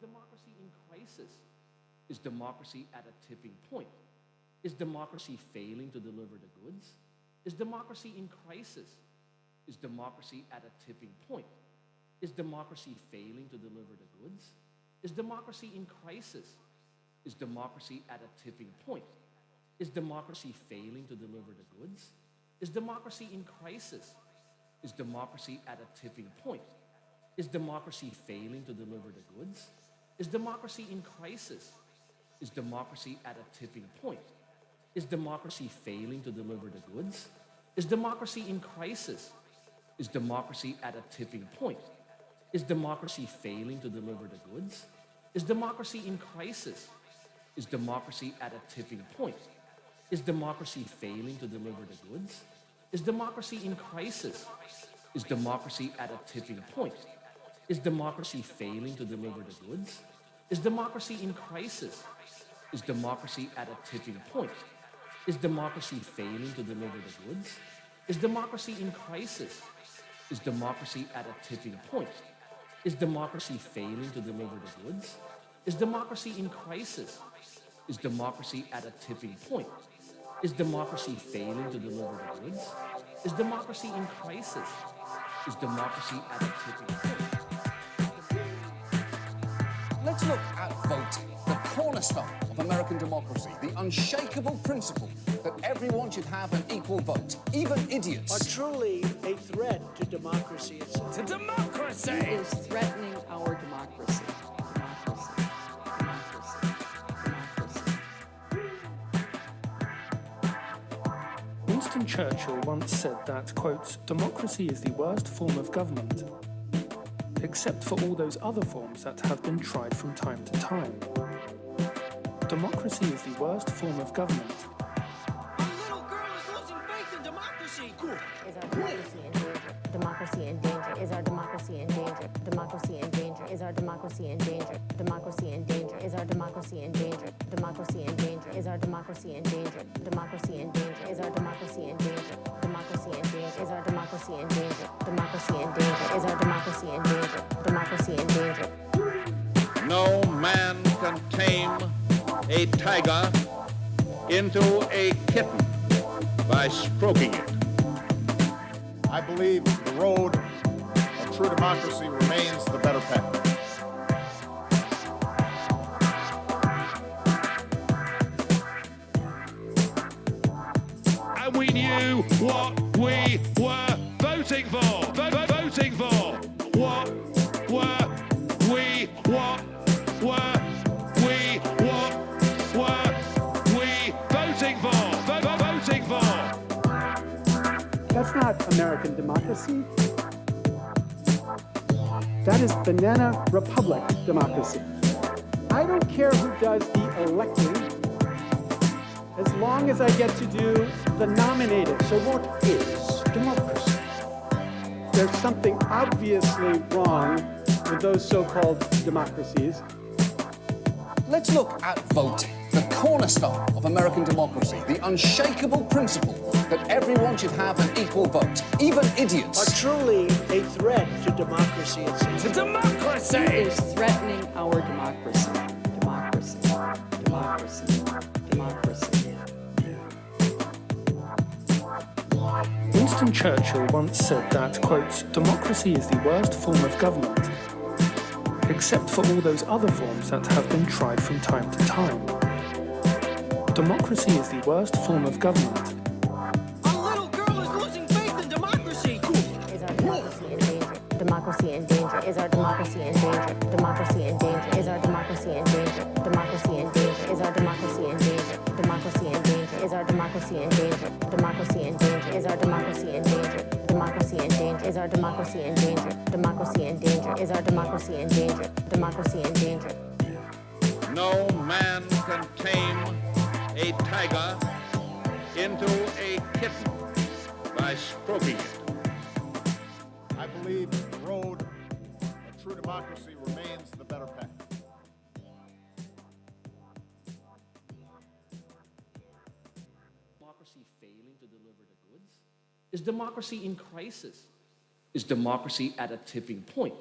democracy in crisis? Is democracy at a tipping point? Is democracy failing to deliver the goods? Is democracy in crisis? Is democracy at a tipping point? Is democracy failing to deliver the goods? Is democracy in crisis? Is democracy at a tipping point? Is democracy failing to deliver the goods? Is democracy in crisis? Is democracy at a tipping point? Is democracy failing to deliver the goods? Is democracy in crisis? Is democracy at a tipping point? Is democracy failing to deliver the goods? Is democracy in crisis? Is democracy at a tipping point? Is democracy failing to deliver the goods? Is democracy in crisis? Is democracy at a tipping point? Is democracy failing to deliver the goods? Is democracy in crisis? Is democracy at a tipping point? Is democracy failing to deliver the goods? Is democracy in crisis? Is democracy at a tipping point? Is democracy failing to deliver the goods? Is democracy in crisis? Is democracy at a tipping point? Is democracy failing to deliver the goods? Is democracy in crisis? Is democracy at a tipping point? Is democracy failing to deliver the goods? Is democracy in crisis? Is democracy at a tipping point? Let's look at voting, the cornerstone of American democracy, the unshakable principle that everyone should have an equal vote, even idiots. Are truly a threat to democracy itself. To democracy! He is threatening our democracy. Winston Churchill once said that, quote, democracy is the worst form of government, except for all those other forms that have been tried from time to time. Democracy is the worst form of government. A little girl is losing faith in democracy. Cool. Is our democracy in danger? Democracy in danger. Is our democracy in danger? Democracy in danger. Is our democracy in danger? Democracy in danger. Is our democracy in danger? Democracy in danger. Is our democracy in danger? Democracy in danger. Is our democracy in danger? Democracy in danger. Is our democracy in danger? Democracy in danger. Is our democracy in danger? Democracy in danger. No man can tame a tiger into a kitten by stroking it. I believe the road of true democracy remains the better path. And we knew what we were voting for. Voting for. What were we? What were we? What were we voting for? Voting for. That's not American democracy. That is banana republic democracy. I don't care who does the electing, as long as I get to do the nominating. So what is democracy? There's something obviously wrong with those so-called democracies. Let's look at voting, the cornerstone of American democracy, the unshakable principle that everyone should have an equal vote, even idiots. Are truly a threat to democracy itself. To democracy! He is threatening our democracy. Democracy. Democracy. Democracy. Winston Churchill once said that, quote, democracy is the worst form of government, except for all those other forms that have been tried from time to time. Democracy is the worst form of government. A little girl is losing faith in democracy. Cool. Is our democracy in danger? Democracy in danger. Is our democracy in danger? Democracy in danger. Is our democracy in danger? Democracy in danger. Is our democracy in danger? Democracy in danger. Is our democracy in danger? Democracy in danger. Is our democracy in danger? Democracy in danger. Is our democracy in danger? Democracy in danger. Is our democracy in danger? Democracy in danger. No man can tame a tiger into a kitten by stroking it. I believe the road of true democracy remains the better path. Democracy failing to deliver the goods? Is democracy in crisis? Is democracy at a tipping point?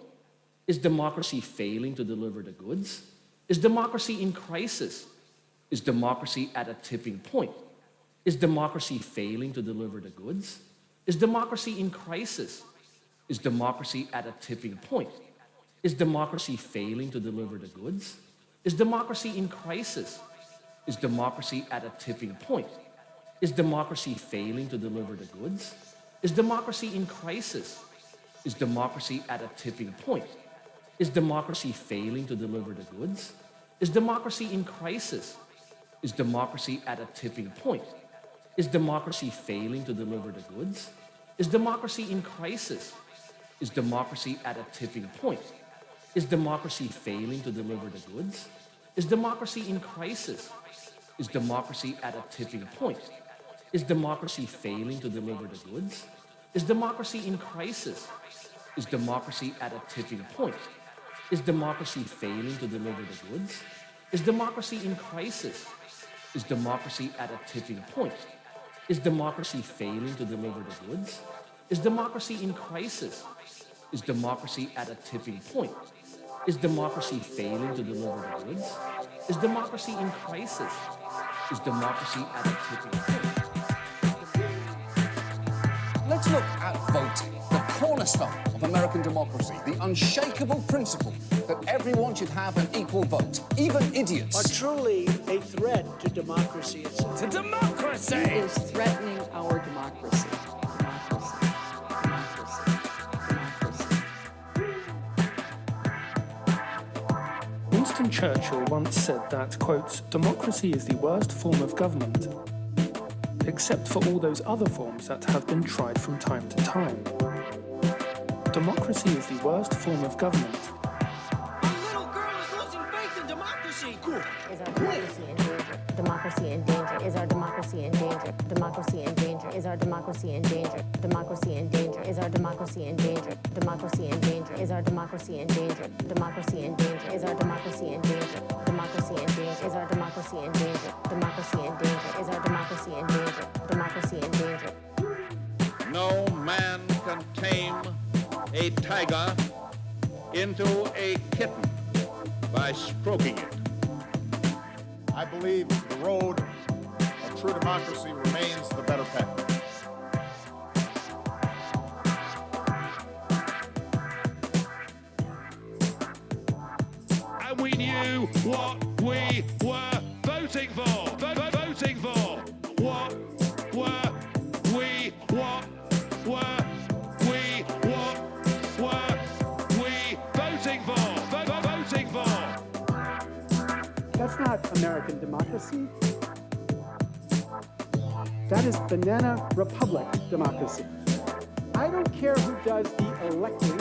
Is democracy failing to deliver the goods? Is democracy in crisis? Is democracy at a tipping point? Is democracy failing to deliver the goods? Is democracy in crisis? Is democracy at a tipping point? Is democracy failing to deliver the goods? Is democracy in crisis? Is democracy at a tipping point? Is democracy failing to deliver the goods? Is democracy in crisis? Is democracy at a tipping point? Is democracy failing to deliver the goods? Is democracy in crisis? Is democracy at a tipping point? Is democracy failing to deliver the goods? Is democracy in crisis? Is democracy at a tipping point? Is democracy failing to deliver the goods? Is democracy in crisis? Is democracy at a tipping point? Is democracy failing to deliver the goods? Is democracy in crisis? Is democracy at a tipping point? Is democracy failing to deliver the goods? Is democracy in crisis? Is democracy at a tipping point? Is democracy failing to deliver the goods? Is democracy in crisis? Is democracy at a tipping point? Is democracy failing to deliver the goods? Is democracy in crisis? Is democracy at a tipping point? Let's look at voting, the cornerstone of American democracy, the unshakable principle that everyone should have an equal vote, even idiots. Are truly a threat to democracy itself. To democracy! He is threatening our democracy. Democracy. Democracy. Democracy. Winston Churchill once said that, quote, democracy is the worst form of government, except for all those other forms that have been tried from time to time. Democracy is the worst form of government. Our little girl is losing faith in democracy. Is our democracy in danger? Democracy in danger. Is our democracy in danger? Democracy in danger. Is our democracy in danger? Democracy in danger. Is our democracy in danger? Democracy in danger. Is our democracy in danger? Democracy in danger. Is our democracy in danger? Democracy in danger. Is our democracy in danger? Democracy in danger. Is our democracy in danger? Democracy in danger. No man can tame a tiger into a kitten by stroking it. I believe the road of true democracy remains the better path. And we knew what we were voting for. Voting for. What were we voting for? Voting for. That's not American democracy. That is banana republic democracy. I don't care who does the electing,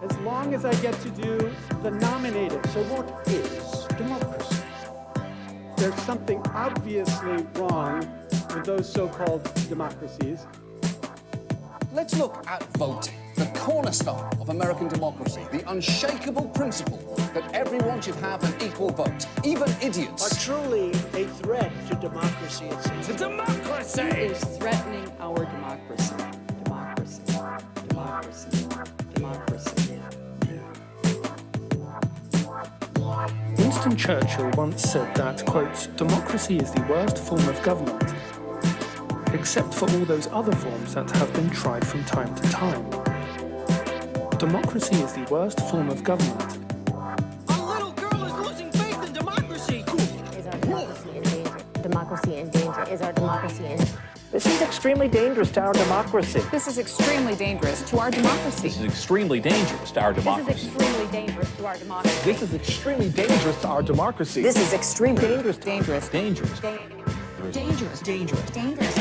as long as I get to do the nominating. So what is democracy? There's something obviously wrong with those so-called democracies. Let's look at voting, the cornerstone of American democracy, the unshakable principle that everyone should have an equal vote, even idiots. Are truly a threat to democracy itself. To democracy! He is threatening our democracy. Democracy. Democracy. Democracy. Winston Churchill once said that, quote, democracy is the worst form of government, except for all those other forms that have been tried from time to time. Democracy is the worst form of government. Our little girl is losing faith in democracy. Is our democracy in danger? Democracy in danger. Is our democracy in danger? This is extremely dangerous to our democracy. This is extremely dangerous to our democracy. This is extremely dangerous to our democracy. This is extremely dangerous to our democracy. This is extremely dangerous to our democracy. This is extremely dangerous. Dangerous. Dangerous. Dangerous. Dangerous. Dangerous.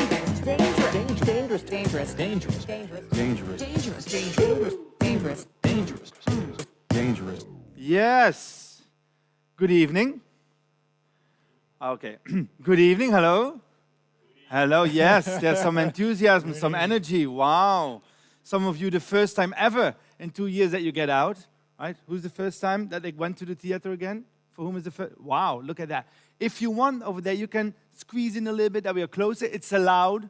Dangerous. Dangerous. Dangerous. Dangerous. Dangerous. Dangerous. Dangerous. Dangerous. Dangerous. Dangerous. Yes. Good evening. Okay. Good evening. Hello. Hello. Yes, there's some enthusiasm, some energy. Wow. Some of you, the first time ever in 2 years that you get out, right? Who's the first time that they went to the theater again? For whom is the first? Wow, look at that. If you want over there, you can squeeze in a little bit that we are closer. It's allowed.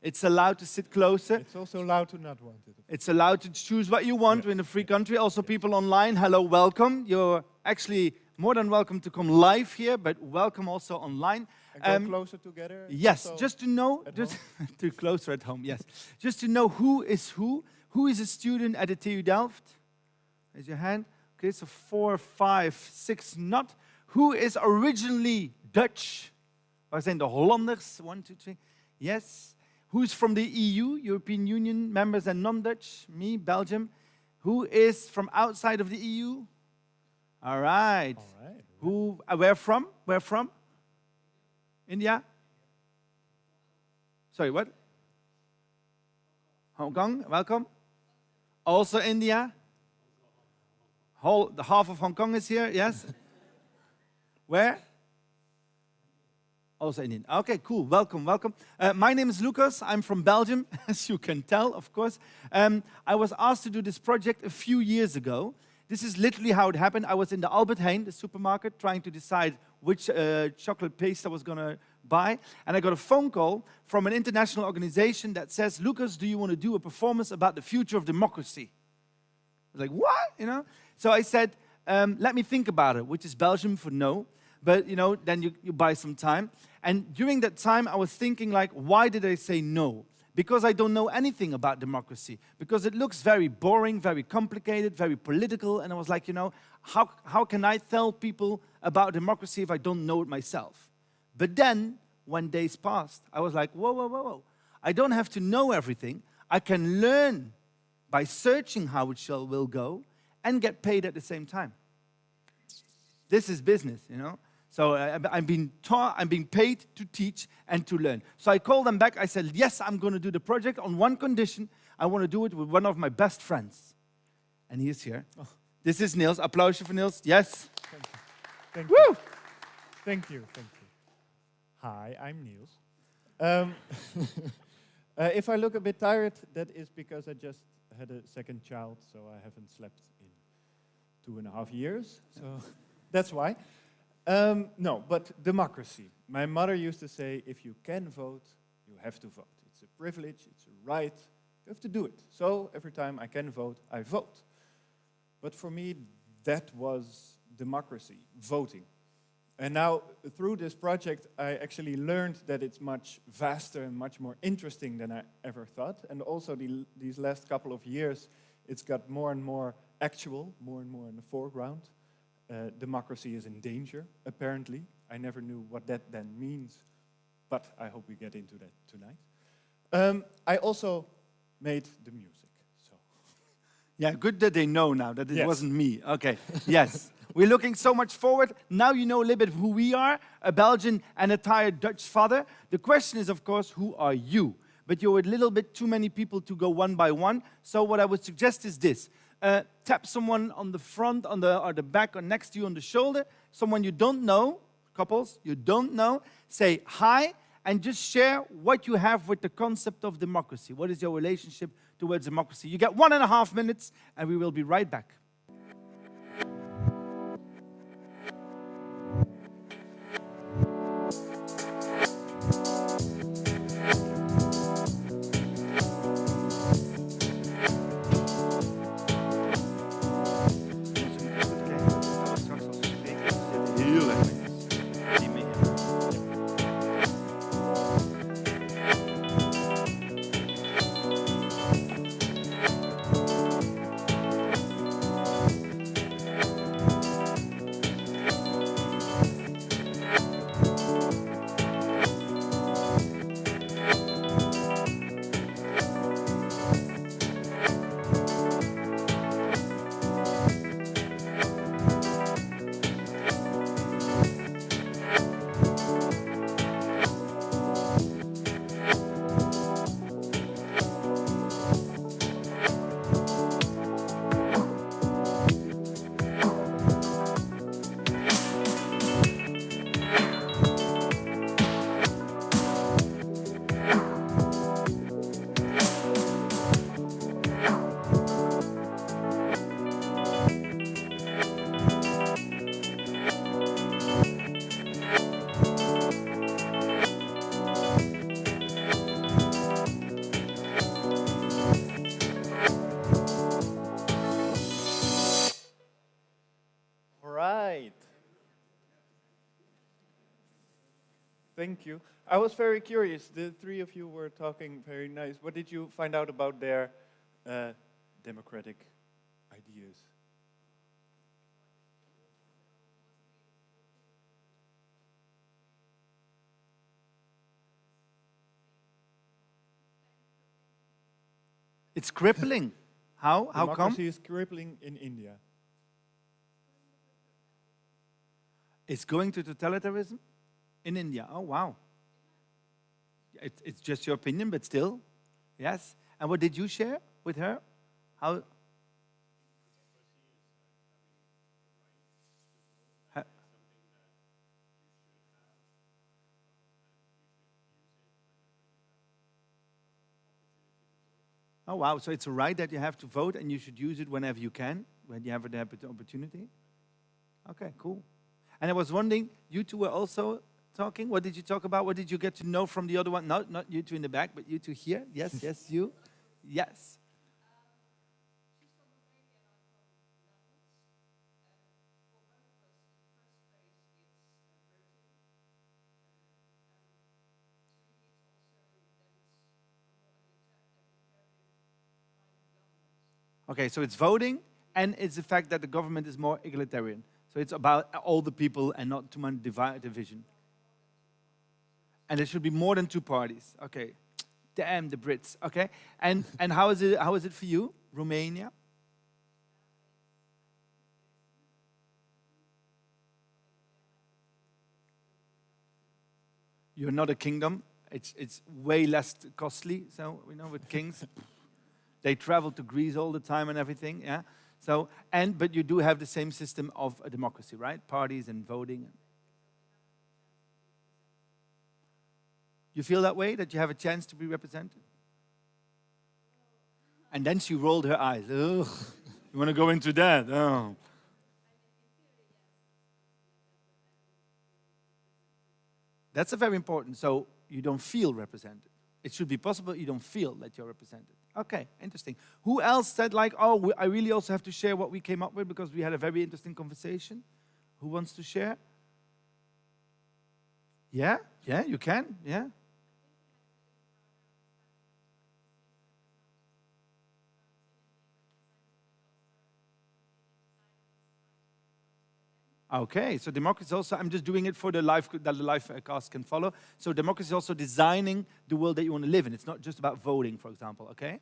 It's allowed to sit closer. It's also allowed to not want it. It's allowed to choose what you want. We're in a free country. Also, people online, hello, welcome. You're actually more than welcome to come live here, but welcome also online. And go closer together? Yes, Also just to know, just to closer at home, yes. Just to know who is a student at the TU Delft? Raise your hand. Okay, so 4, 5, 6 not. Who is originally Dutch? Waar zijn de Hollanders? 1, 2, 3. Yes. Who's from the EU, European Union members and non-Dutch? Me, Belgium. Who is from outside of the EU? All right. All right. Who? Where from? Where from? India? Sorry, what? Hong Kong, welcome. Also India? The half of Hong Kong is here, yes? Where? Also Indian. Okay, cool, welcome, welcome. My name is Lucas, I'm from Belgium, as you can tell, of course. I was asked to do this project a few years ago. This is literally how it happened. I was in the Albert Heijn, the supermarket, trying to decide which chocolate paste I was going to buy. And I got a phone call from an international organization that says, Lucas, do you want to do a performance about the future of democracy? I was like, what? You know? So I said, let me think about it, which is Belgium for no. But, you know, then you buy some time. And during that time, I was thinking, like, why did I say no? Because I don't know anything about democracy. Because it looks very boring, very complicated, very political. And I was like, you know, how can I tell people about democracy if I don't know it myself? But then, when days passed, I was like, whoa, whoa, whoa, whoa. I don't have to know everything. I can learn by searching how it will go and get paid at the same time. This is business, you know. So I'm being taught, I'm being paid to teach and to learn. So I called them back. I said, yes, I'm going to do the project on one condition. I want to do it with one of my best friends. And he is here. Oh. This is Niels. Applausje for Niels. Yes. Thank you. Woo! Thank you. Thank you. Hi, I'm Niels. If I look a bit tired, that is because I just had a second child, so I haven't slept in 2.5 years. So that's why. No, but democracy. My mother used to say, if you can vote, you have to vote. It's a privilege, it's a right, you have to do it. So every time I can vote, I vote. But for me, that was democracy, voting. And now, through this project, I actually learned that it's much vaster and much more interesting than I ever thought. And also, these last couple of years, it's got more and more actual, more and more in the foreground. Democracy is in danger, apparently. I never knew what that then means, but I hope we get into that tonight. I also made the music. So, yeah, good that they know now that it yes. wasn't me. Okay, yes. We're looking so much forward. Now you know a little bit of who we are, a Belgian and a tired Dutch father. The question is, of course, who are you? But you're a little bit too many people to go one by one. So what I would suggest is this. Tap someone on the front, or the back, or next to you on the shoulder. Someone you don't know, couples, you don't know. Say hi, and just share what you have with the concept of democracy. What is your relationship towards democracy? You get 1.5 minutes, and we will be right back. Thank you. I was very curious. The three of you were talking very nice. What did you find out about their democratic ideas? It's crippling. How come? Democracy is crippling in India. It's going to totalitarianism in India. Oh, wow. It's just your opinion, but still, yes. And what did you share with her? How? Oh, wow. So it's a right that you have to vote and you should use it whenever you can, when you have the opportunity? Okay, cool. And I was wondering, you two were also talking. What did you talk about? What did you get to know from the other one? No, not you two in the back, but you two here. Yes, yes, you. Yes. Okay, so it's voting, and it's the fact that the government is more egalitarian. So it's about all the people and not too much division. And there should be more than two parties. Okay, damn the Brits. Okay, and how is it for you, Romania? You're not a kingdom. It's way less costly. So we know with kings. They travel to Greece all the time and everything, yeah? So, but you do have the same system of a democracy, right? Parties and voting. You feel that way, that you have a chance to be represented? And then she rolled her eyes. Ugh, you want to go into that? Oh. That's a very important. So you don't feel represented. It should be possible you don't feel that you're represented. Okay, interesting. Who else said like, oh, I really also have to share what we came up with because we had a very interesting conversation? Who wants to share? Yeah, you can, yeah. Okay, so democracy is also, I'm just doing it for the live, that the live cast can follow. So democracy is also designing the world that you want to live in. It's not just about voting, for example, okay?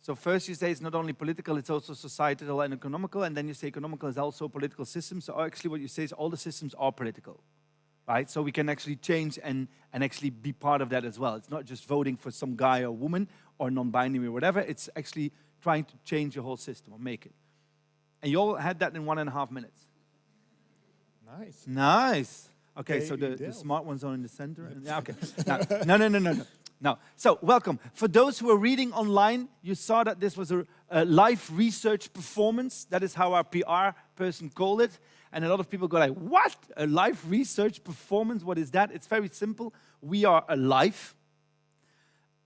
So first you say it's not only political, it's also societal and economical, and then you say economical is also a political system. So actually what you say is all the systems are political. Right? So we can actually change and actually be part of that as well. It's not just voting for some guy or woman or non-binary or whatever. It's actually trying to change the whole system or make it. And you all had that in 1.5 minutes. Nice. Nice. Okay, so the smart ones are in the center. Yeah, okay. No. So welcome. For those who are reading online, you saw that this was a live research performance. That is how our PR person called it. And a lot of people go like, what? A live research performance? What is that? It's very simple. We are alive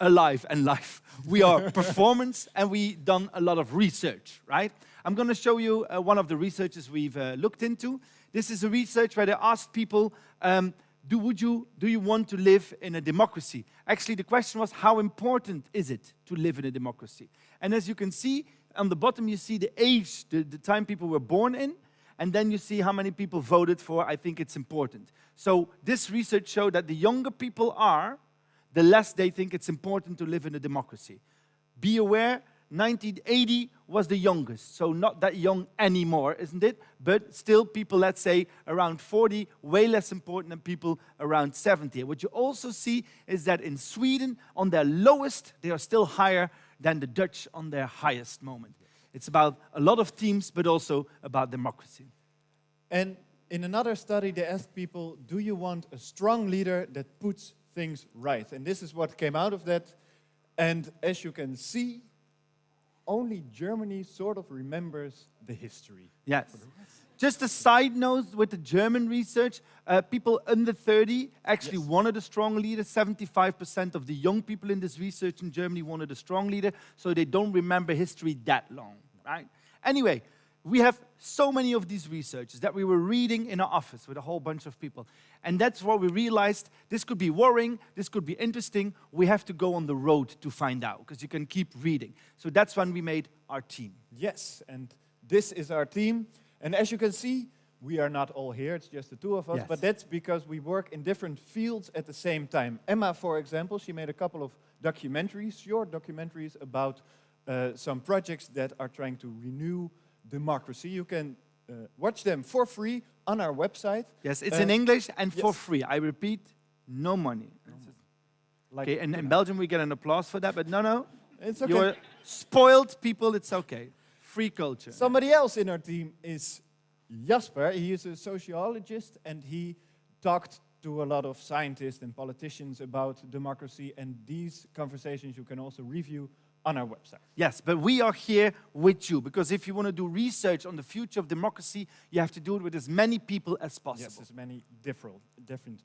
and life. We are performance, and we done a lot of research, right? I'm going to show you one of the researches we've looked into. This is a research where they asked people, do you want to live in a democracy? Actually, the question was, how important is it to live in a democracy? And as you can see, on the bottom you see the age, the time people were born in, and then you see how many people voted for, I think it's important. So this research showed that the younger people are, the less they think it's important to live in a democracy. Be aware, 1980 was the youngest, so not that young anymore, isn't it? But still people, let's say, around 40, way less important than people around 70. And what you also see is that in Sweden, on their lowest, they are still higher than the Dutch on their highest moment. It's about a lot of teams, but also about democracy. And in another study, they asked people, do you want a strong leader that puts things right? And this is what came out of that. And as you can see, only Germany sort of remembers the history. Yes. Just a side note with the German research, people under 30 actually wanted a strong leader. 75% of the young people in this research in Germany wanted a strong leader, so they don't remember history that long, right? Anyway, we have so many of these researchers that we were reading in our office with a whole bunch of people. And that's where we realized this could be worrying, this could be interesting. We have to go on the road to find out, because you can keep reading. So that's when we made our team. Yes, and this is our team. And as you can see, we are not all here, it's just the two of us, Yes. but that's because we work in different fields at the same time. Emma, for example, she made a couple of documentaries, short documentaries about some projects that are trying to renew democracy. You can watch them for free on our website. Yes, it's in English and for free. I repeat, no money. Like, okay, and in Belgium we get an applause for that, but no. It's okay. You're spoiled people, it's okay. Free culture. Somebody else in our team is Jasper. He is a sociologist, and he talked to a lot of scientists and politicians about democracy, and these conversations you can also review on our website. Yes, but we are here with you, because if you want to do research on the future of democracy, you have to do it with as many people as possible. Yes, as many different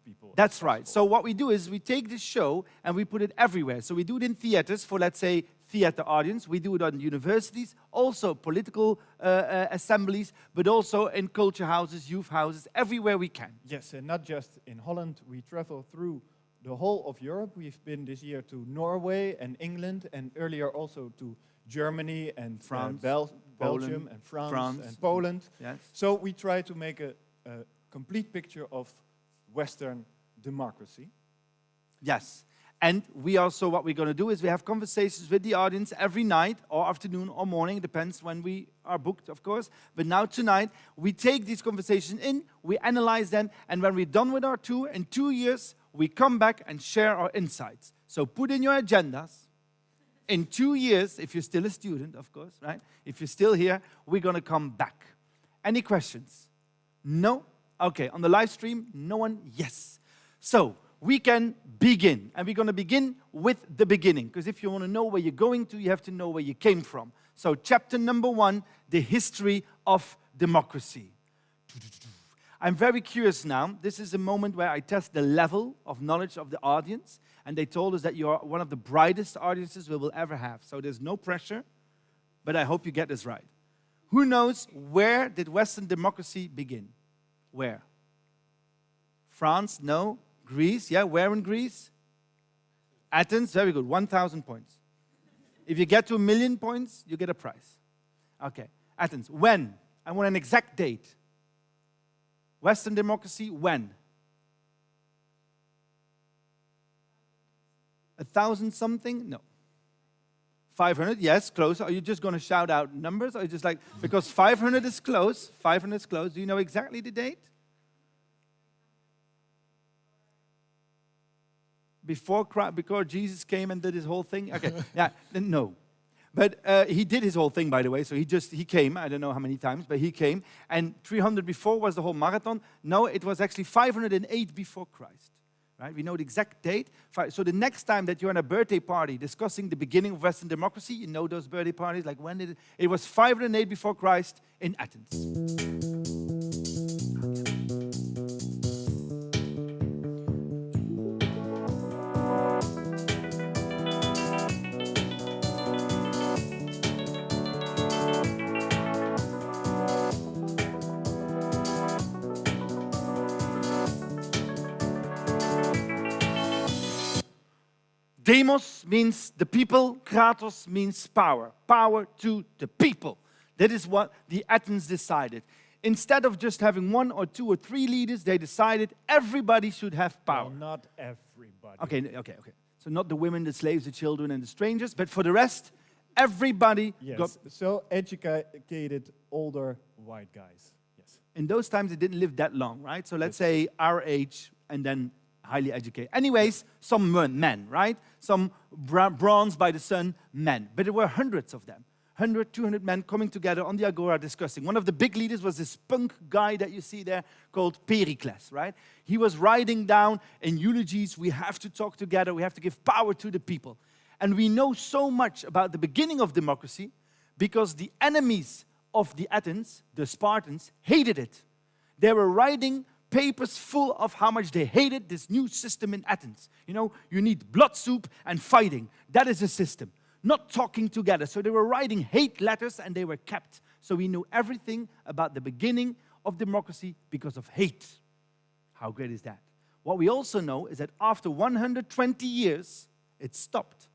people. That's right. So what we do is we take this show and we put it everywhere. So we do it in theaters for, let's say, theater audience. We do it on universities, also political assemblies, but also in culture houses, youth houses, everywhere we can. Yes, and not just in Holland. We travel through the whole of Europe. We've been this year to Norway and England, and earlier also to Germany and France, Belgium and France and Poland. Yes. So we try to make a complete picture of Western democracy. Yes. And we also, what we're going to do is we have conversations with the audience every night or afternoon or morning, depends when we are booked, of course. But now tonight, we take these conversations in, we analyze them, and when we're done with our tour, in 2 years, we come back and share our insights. So put in your agendas. In 2 years, if you're still a student, of course, right? If you're still here, we're going to come back. Any questions? No? Okay, on the live stream, no one? Yes. So, we can begin. And we're going to begin with the beginning. Because if you want to know where you're going to, you have to know where you came from. So, chapter number 1, the history of democracy. I'm very curious now. This is a moment where I test the level of knowledge of the audience. And they told us that you are one of the brightest audiences we will ever have. So there's no pressure, but I hope you get this right. Who knows, where did Western democracy begin? Where? France? No. Greece? Yeah, where in Greece? Athens? Very good. 1,000 points. If you get to 1,000,000 points, you get a prize. Okay. Athens. When? I want an exact date. Western democracy, when? 1,000 something? No. 500, yes, close. Are you just going to shout out numbers? Or are you just like, because 500 is close, 500 is close. Do you know exactly the date? Before Jesus came and did his whole thing? Okay, yeah, no. But he did his whole thing, by the way, so he came, I don't know how many times, but he came. And 300 before was the whole marathon. No, it was actually 508 before Christ. Right? We know the exact date. So the next time that you're in a birthday party discussing the beginning of Western democracy, you know those birthday parties, like when did it? It was 508 before Christ in Athens. Demos means the people, kratos means power. Power to the people. That is what the Athens decided. Instead of just having 1 or 2 or 3 leaders, they decided everybody should have power. No, not everybody. Okay. So not the women, the slaves, the children, and the strangers, but for the rest, everybody got... So educated, older, white guys. Yes. In those times, they didn't live that long, right? So let's say our age, and then highly educated. Anyways, some men, right? Some bronze by the sun men. But there were hundreds of them. 100, 200 men coming together on the Agora discussing. One of the big leaders was this punk guy that you see there called Pericles, right? He was writing down in eulogies, we have to talk together, we have to give power to the people. And we know so much about the beginning of democracy because the enemies of the Athens, the Spartans, hated it. They were writing papers full of how much they hated this new system in Athens. You know, you need blood soup and fighting. That is a system, not talking together. So they were writing hate letters and they were kept. So we know everything about the beginning of democracy because of hate. How great is that? What we also know is that after 120 years, it stopped.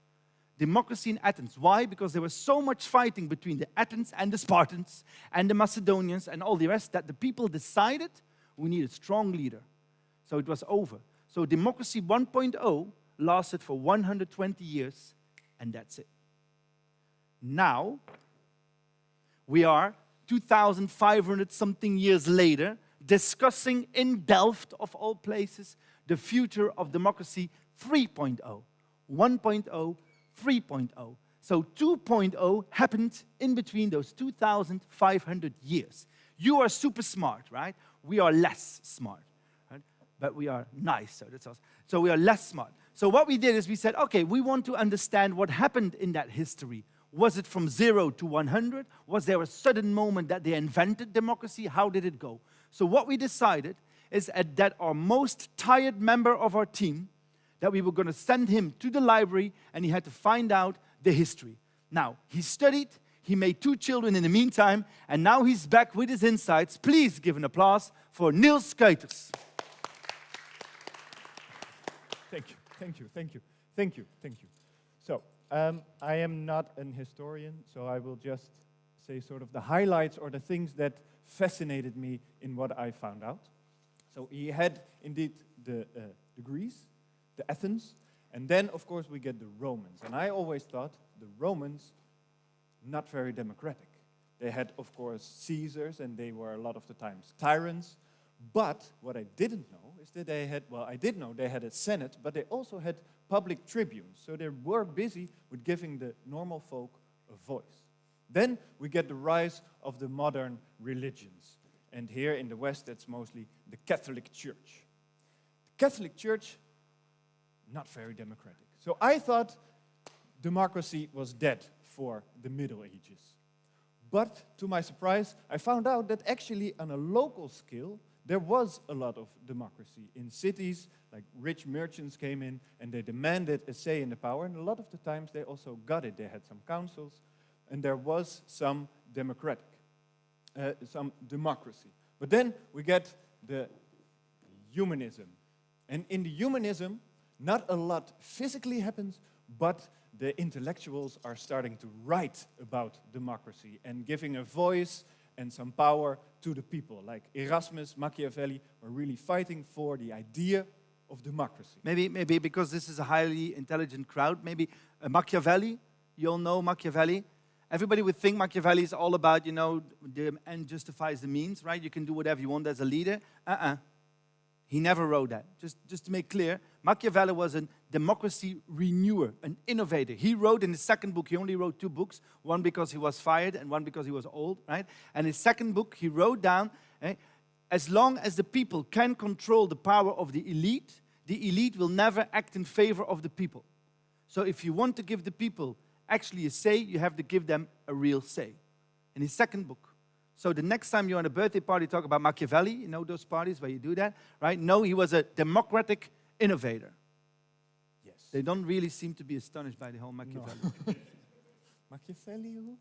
Democracy in Athens. Why? Because there was so much fighting between the Athens and the Spartans and the Macedonians and all the rest that the people decided we need a strong leader. So it was over. So democracy 1.0 lasted for 120 years, and that's it. Now, we are 2,500 something years later, discussing in Delft, of all places, the future of democracy 3.0, 1.0, 3.0. So 2.0 happened in between those 2,500 years. You are super smart, right? We are less smart, right? But we are nice, so that's awesome. So we are less smart. So what we did is we said, okay, we want to understand what happened in that history. Was it from 0 to 100? Was there a sudden moment that they invented democracy? How did it go? So what we decided is that our most tired member of our team, that we were going to send him to the library and he had to find out the history. Now, he studied, he made 2 children in the meantime, and now he's back with his insights. Please give an applause for Niels Kuiters. Thank you, thank you, thank you, thank you, thank you. So, I am not an historian, so I will just say sort of the highlights or the things that fascinated me in what I found out. So he had indeed the Greece, the Athens, and then of course we get the Romans. And I always thought the Romans, not very democratic. They had of course Caesars and they were a lot of the times tyrants. But what I didn't know is that they had, well, I did know they had a senate, but they also had public tribunes. So they were busy with giving the normal folk a voice. Then we get the rise of the modern religions. And here in the West, that's mostly the Catholic Church. The Catholic Church, not very democratic. So I thought democracy was dead for the Middle Ages. But to my surprise, I found out that actually on a local scale, there was a lot of democracy. In cities, like rich merchants came in and they demanded a say in the power, and a lot of the times they also got it. They had some councils, and there was some democracy. But then we get the humanism. And in the humanism, not a lot physically happens, but the intellectuals are starting to write about democracy and giving a voice and some power to the people. Like Erasmus, Machiavelli were really fighting for the idea of democracy. Maybe because this is a highly intelligent crowd, maybe Machiavelli, you all know Machiavelli. Everybody would think Machiavelli is all about, the end justifies the means, right? You can do whatever you want as a leader. He never wrote that. Just to make clear, Machiavelli was a democracy renewer, an innovator. He wrote in his second book, he only wrote 2 books, one because he was fired and one because he was old, right? And his second book, he wrote down, as long as the people can control the power of the elite will never act in favor of the people. So if you want to give the people actually a say, you have to give them a real say. In his second book. So the next time you're on a birthday party, talk about Machiavelli, you know those parties where you do that, right? No, he was a democratic innovator. Yes. They don't really seem to be astonished by the whole Machiavelli. No. Machiavelli?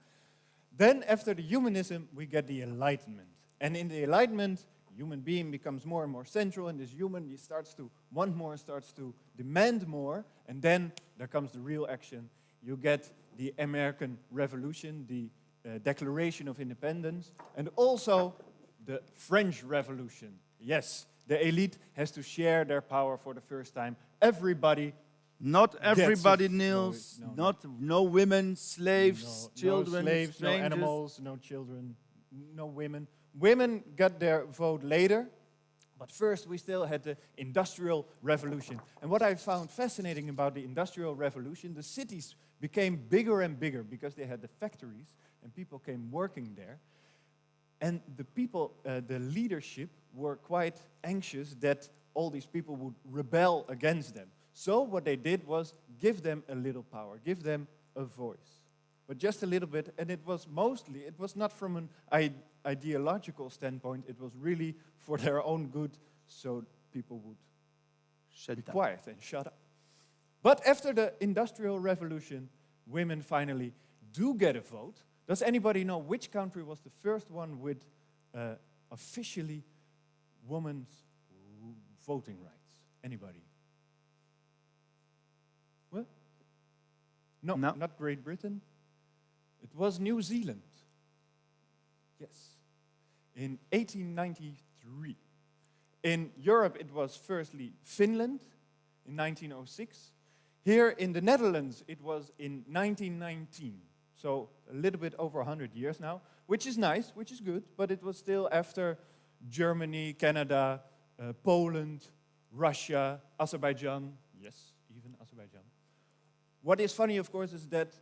Then after the humanism, we get the Enlightenment. And in the Enlightenment, human being becomes more and more central, and this human, he starts to want more, starts to demand more, and then there comes the real action. You get the American Revolution, the Declaration of Independence, and also the French Revolution. Yes, the elite has to share their power for the first time. Everybody. Not everybody, Niels. No women, slaves, children, no slaves, strangers. no animals, no children, no women. Women got their vote later, but first we still had the Industrial Revolution. And what I found fascinating about the Industrial Revolution, the cities became bigger and bigger because they had the factories and people came working there. And the people, the leadership, were quite anxious that all these people would rebel against them. So what they did was give them a little power, give them a voice. but just a little bit. And it was not from an ideological standpoint, it was really for their own good, so people would be quiet and shut up. But after the Industrial Revolution, women finally do get a vote. Does anybody know which country was the first one with officially women's voting rights? Anybody? What? No, not Great Britain. It was New Zealand. Yes. In 1893. In Europe, it was firstly Finland in 1906. Here in the Netherlands, it was in 1919. So a little bit over 100 years now, which is nice, which is good, but it was still after Germany, Canada, Poland, Russia, Azerbaijan, yes, even Azerbaijan. What is funny, of course, is that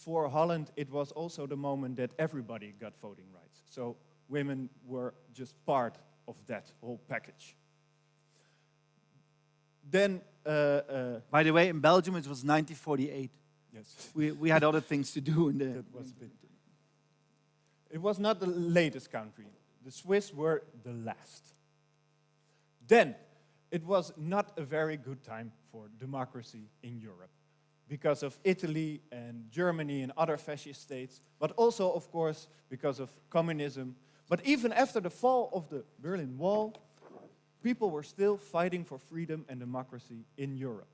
for Holland, it was also the moment that everybody got voting rights. So women were just part of that whole package. Then, by the way, in Belgium it was 1948. Yes. We had other things to do in there. It was not the latest country. The Swiss were the last. Then, it was not a very good time for democracy in Europe because of Italy and Germany and other fascist states, but also, of course, because of communism. But even after the fall of the Berlin Wall, people were still fighting for freedom and democracy in Europe.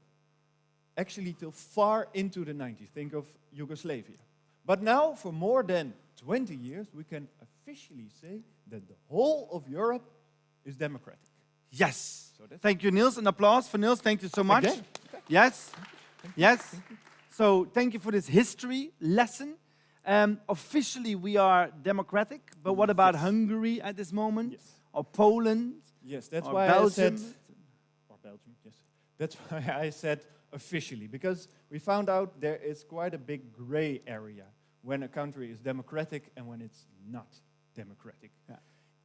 Actually, till far into the 90s. Think of Yugoslavia. But now, for more than 20 years, we can officially say that the whole of Europe is democratic. Yes. Thank you, Niels. An applause for Niels. Thank you so much. Again? Yes. Yes. So thank you for this history lesson. Officially, we are democratic. But what about Hungary at this moment? Yes. Or Poland? Yes, that's or why Belgium? I said... Or Belgium, yes. That's why I said officially, because we found out there is quite a big gray area when a country is democratic and when it's not democratic. Yeah.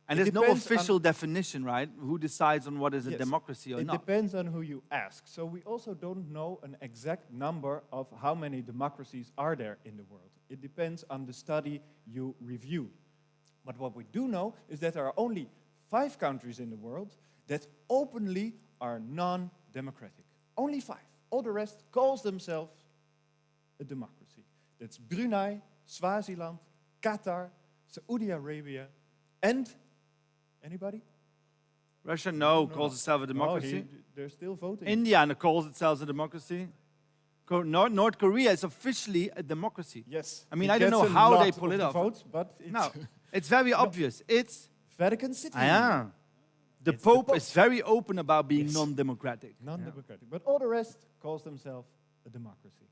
And there's no official definition, right? Who decides on what is a democracy or not? It depends on who you ask. So we also don't know an exact number of how many democracies are there in the world. It depends on the study you review. But what we do know is that there are only 5 countries in the world that openly are non-democratic. Only 5. All the rest calls themselves a democracy. That's Brunei, Swaziland, Qatar, Saudi Arabia, and anybody? Russia, calls itself a democracy. They're still voting. India calls itself a democracy. North Korea is officially a democracy. Yes. I mean, I don't know how they pull it off. Votes, but it's very obvious. It's Vatican City. The Pope is very open about being non-democratic. Non-democratic. But all the rest calls themselves a democracy.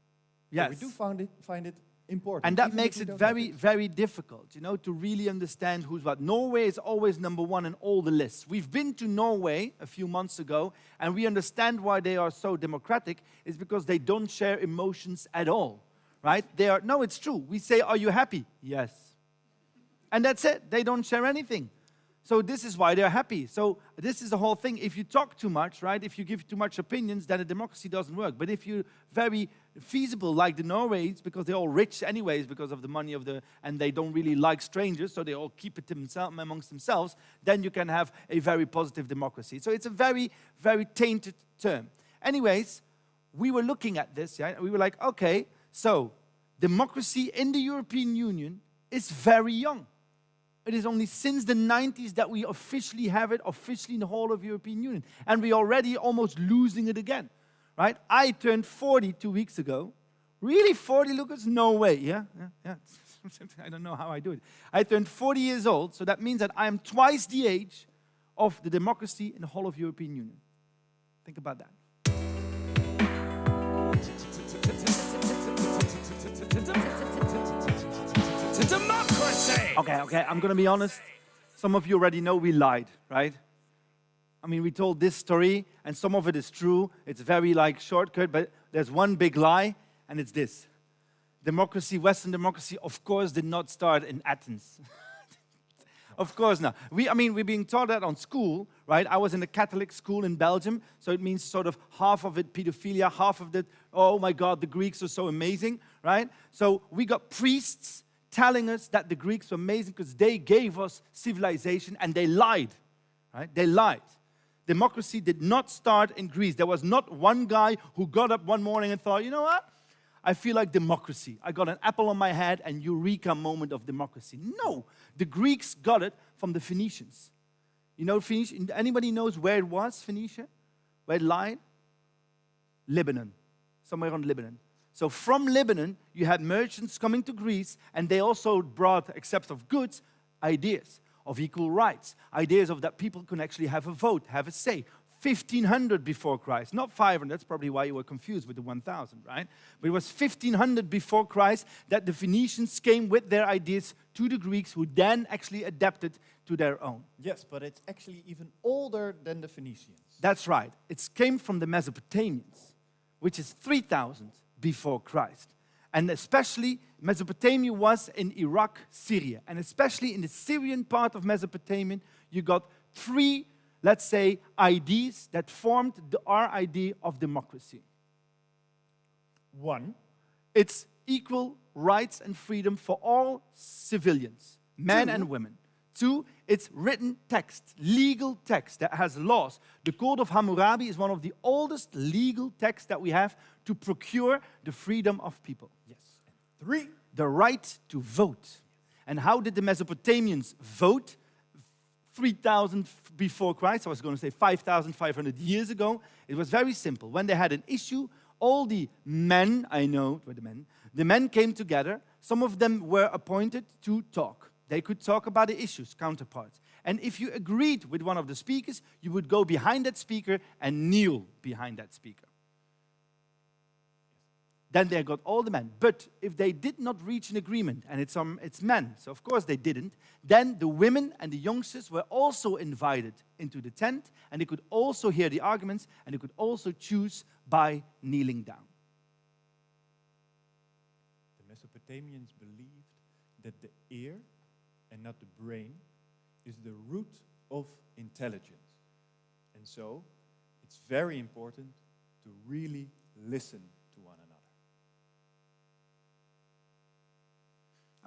Yes. So we do find it important. And that makes it very, very difficult, to really understand who's what. Norway is always number 1 in all the lists. We've been to Norway a few months ago, and we understand why they are so democratic. It's because they don't share emotions at all, right? No, it's true. We say, are you happy? Yes. And that's it. They don't share anything. So this is why they're happy. So this is the whole thing. If you talk too much, right, if you give too much opinions, then a democracy doesn't work. But if you're very feasible, like the Norways, because they're all rich anyways because of the money and they don't really like strangers, so they all keep it amongst themselves, then you can have a very positive democracy. So it's a very, very tainted term. Anyways, we were looking at this, and we were like, okay, so democracy in the European Union is very young. It is only since the 90s that we officially have it, officially in the whole of the European Union. And we're already almost losing it again, right? I turned 40 2 weeks ago. Really, 40, Lucas? No way, yeah. I don't know how I do it. I turned 40 years old, so that means that I am twice the age of the democracy in the whole of the European Union. Think about that. Democracy! Okay, I'm going to be honest. Some of you already know we lied, right? I mean, we told this story, and some of it is true. It's very, shortcut, but there's one big lie, and it's this. Democracy, Western democracy, of course, did not start in Athens. Of course not. We're being taught that on school, right? I was in a Catholic school in Belgium, so it means sort of half of it pedophilia, half of it, oh my God, the Greeks are so amazing, right? So we got priests telling us that the Greeks were amazing because they gave us civilization, and they lied, right? They lied. Democracy did not start in Greece. There was not one guy who got up one morning and thought, you know what? I feel like democracy. I got an apple on my head and eureka moment of democracy. No, the Greeks got it from the Phoenicians. You know Phoenicia? Anybody knows where it was, Phoenicia? Where it lied? Lebanon, somewhere around Lebanon. So from Lebanon, you had merchants coming to Greece, and they also brought, except of goods, ideas of equal rights, ideas of that people can actually have a vote, have a say. 1500 before Christ, not 500. That's probably why you were confused with the 1000, right? But it was 1500 before Christ that the Phoenicians came with their ideas to the Greeks, who then actually adapted to their own. Yes, but it's actually even older than the Phoenicians. That's right. It came from the Mesopotamians, which is 3000 before Christ. And especially Mesopotamia was in Iraq, Syria. And especially in the Syrian part of Mesopotamia, you got three, let's say, ideas that formed our idea of democracy. One, it's equal rights and freedom for all civilians, men and women. Two, it's written text, legal text that has laws. The Code of Hammurabi is one of the oldest legal texts that we have to procure the freedom of people. Yes. And three, the right to vote. And how did the Mesopotamians vote? 3000 before Christ, I was going to say 5,500 years ago. It was very simple. When they had an issue, all the men, the men came together. Some of them were appointed to talk. They could talk about the issues, counterparts. And if you agreed with one of the speakers, you would go behind that speaker and kneel behind that speaker. Then they got all the men. But if they did not reach an agreement, and it's men, so of course they didn't, then the women and the youngsters were also invited into the tent, and they could also hear the arguments, and they could also choose by kneeling down. The Mesopotamians believed that the ear and not the brain is the root of intelligence. And so it's very important to really listen to one another.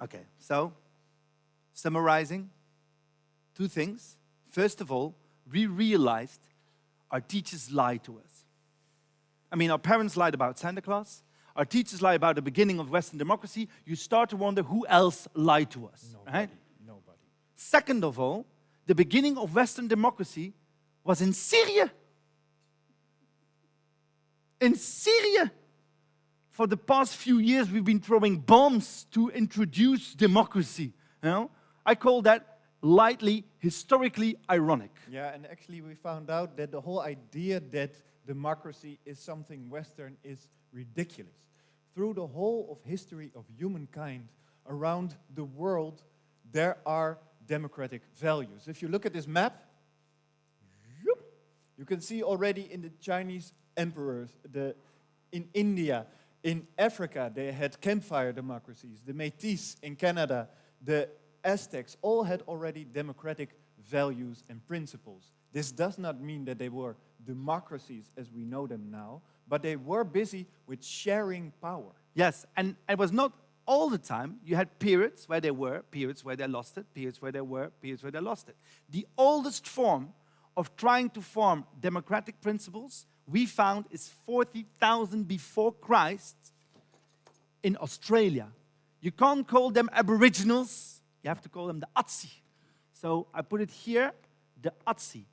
Okay, so summarizing, two things. First of all, we realized our teachers lied to us. Our parents lied about Santa Claus. Our teachers lie about the beginning of Western democracy. You start to wonder who else lied to us, right? Nobody. Second of all, the beginning of Western democracy was in Syria. In Syria. For the past few years, we've been throwing bombs to introduce democracy. I call that lightly, historically ironic. Yeah, and actually we found out that the whole idea that democracy is something Western is ridiculous. Through the whole of history of humankind around the world, there are democratic values. If you look at this map, you can see already in the Chinese emperors, in India, in Africa, they had campfire democracies. The Métis in Canada, the Aztecs, all had already democratic values and principles. This does not mean that they were democracies as we know them now, but they were busy with sharing power. Yes, and it was not all the time. You had periods where they were, periods where they lost it, periods where they were, periods where they lost it. The oldest form of trying to form democratic principles we found is 40,000 before Christ in Australia. You can't call them aboriginals, you have to call them the Atsi. So I put it here, the Atsi.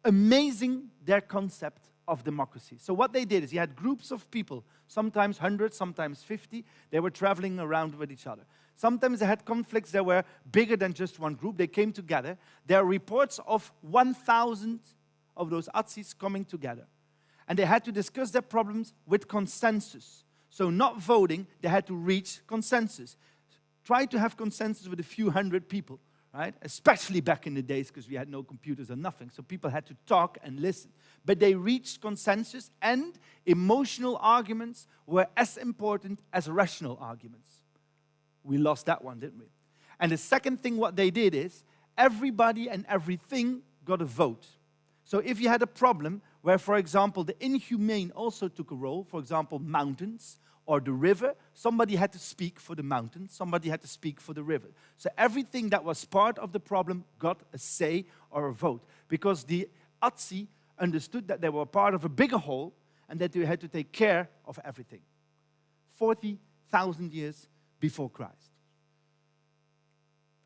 Amazing their concept of democracy. So what they did is you had groups of people, sometimes 100, sometimes 50. They were traveling around with each other. Sometimes they had conflicts that were bigger than just one group. They came together. There are reports of 1,000 of those Atsis coming together. And they had to discuss their problems with consensus. So not voting, they had to reach consensus. Try to have consensus with a few hundred people, right? Especially back in the days because we had no computers or nothing. So people had to talk and listen. But they reached consensus, and emotional arguments were as important as rational arguments. We lost that one, didn't we? And the second thing what they did is, everybody and everything got a vote. So if you had a problem where, for example, the inhumane also took a role, for example, mountains or the river, somebody had to speak for the mountains, somebody had to speak for the river. So everything that was part of the problem got a say or a vote, because the Atsi understood that they were part of a bigger whole and that they had to take care of everything. 40,000 years before Christ.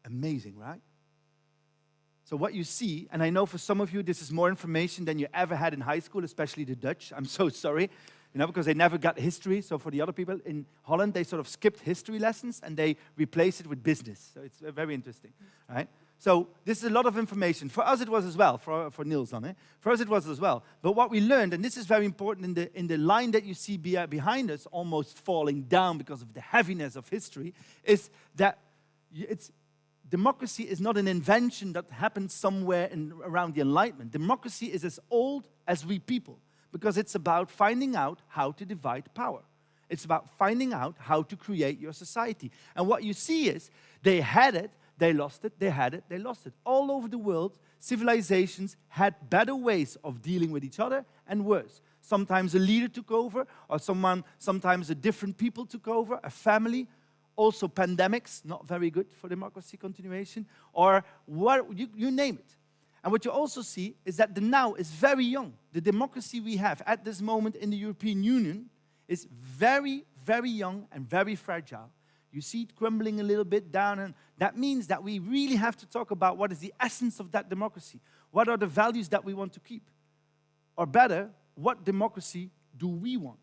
Amazing, right? So what you see, and I know for some of you this is more information than you ever had in high school, especially the Dutch. I'm so sorry, because they never got history. So for the other people in Holland, they sort of skipped history lessons and they replaced it with business. So it's very interesting, right? So this is a lot of information. For us it was as well, for Niels on it. For us it was as well. But what we learned, and this is very important in the line that you see behind us, almost falling down because of the heaviness of history, is that democracy is not an invention that happened somewhere around the Enlightenment. Democracy is as old as we people, because it's about finding out how to divide power. It's about finding out how to create your society. And what you see is, they had it, they lost it, they had it, they lost it. All over the world, civilizations had better ways of dealing with each other and worse. Sometimes a leader took over, or sometimes a different people took over, a family. Also pandemics, not very good for democracy continuation, or what you name it. And what you also see is that the now is very young. The democracy we have at this moment in the European Union is very, very young and very fragile. You see it crumbling a little bit down, and that means that we really have to talk about what is the essence of that democracy. What are the values that we want to keep? Or better, what democracy do we want?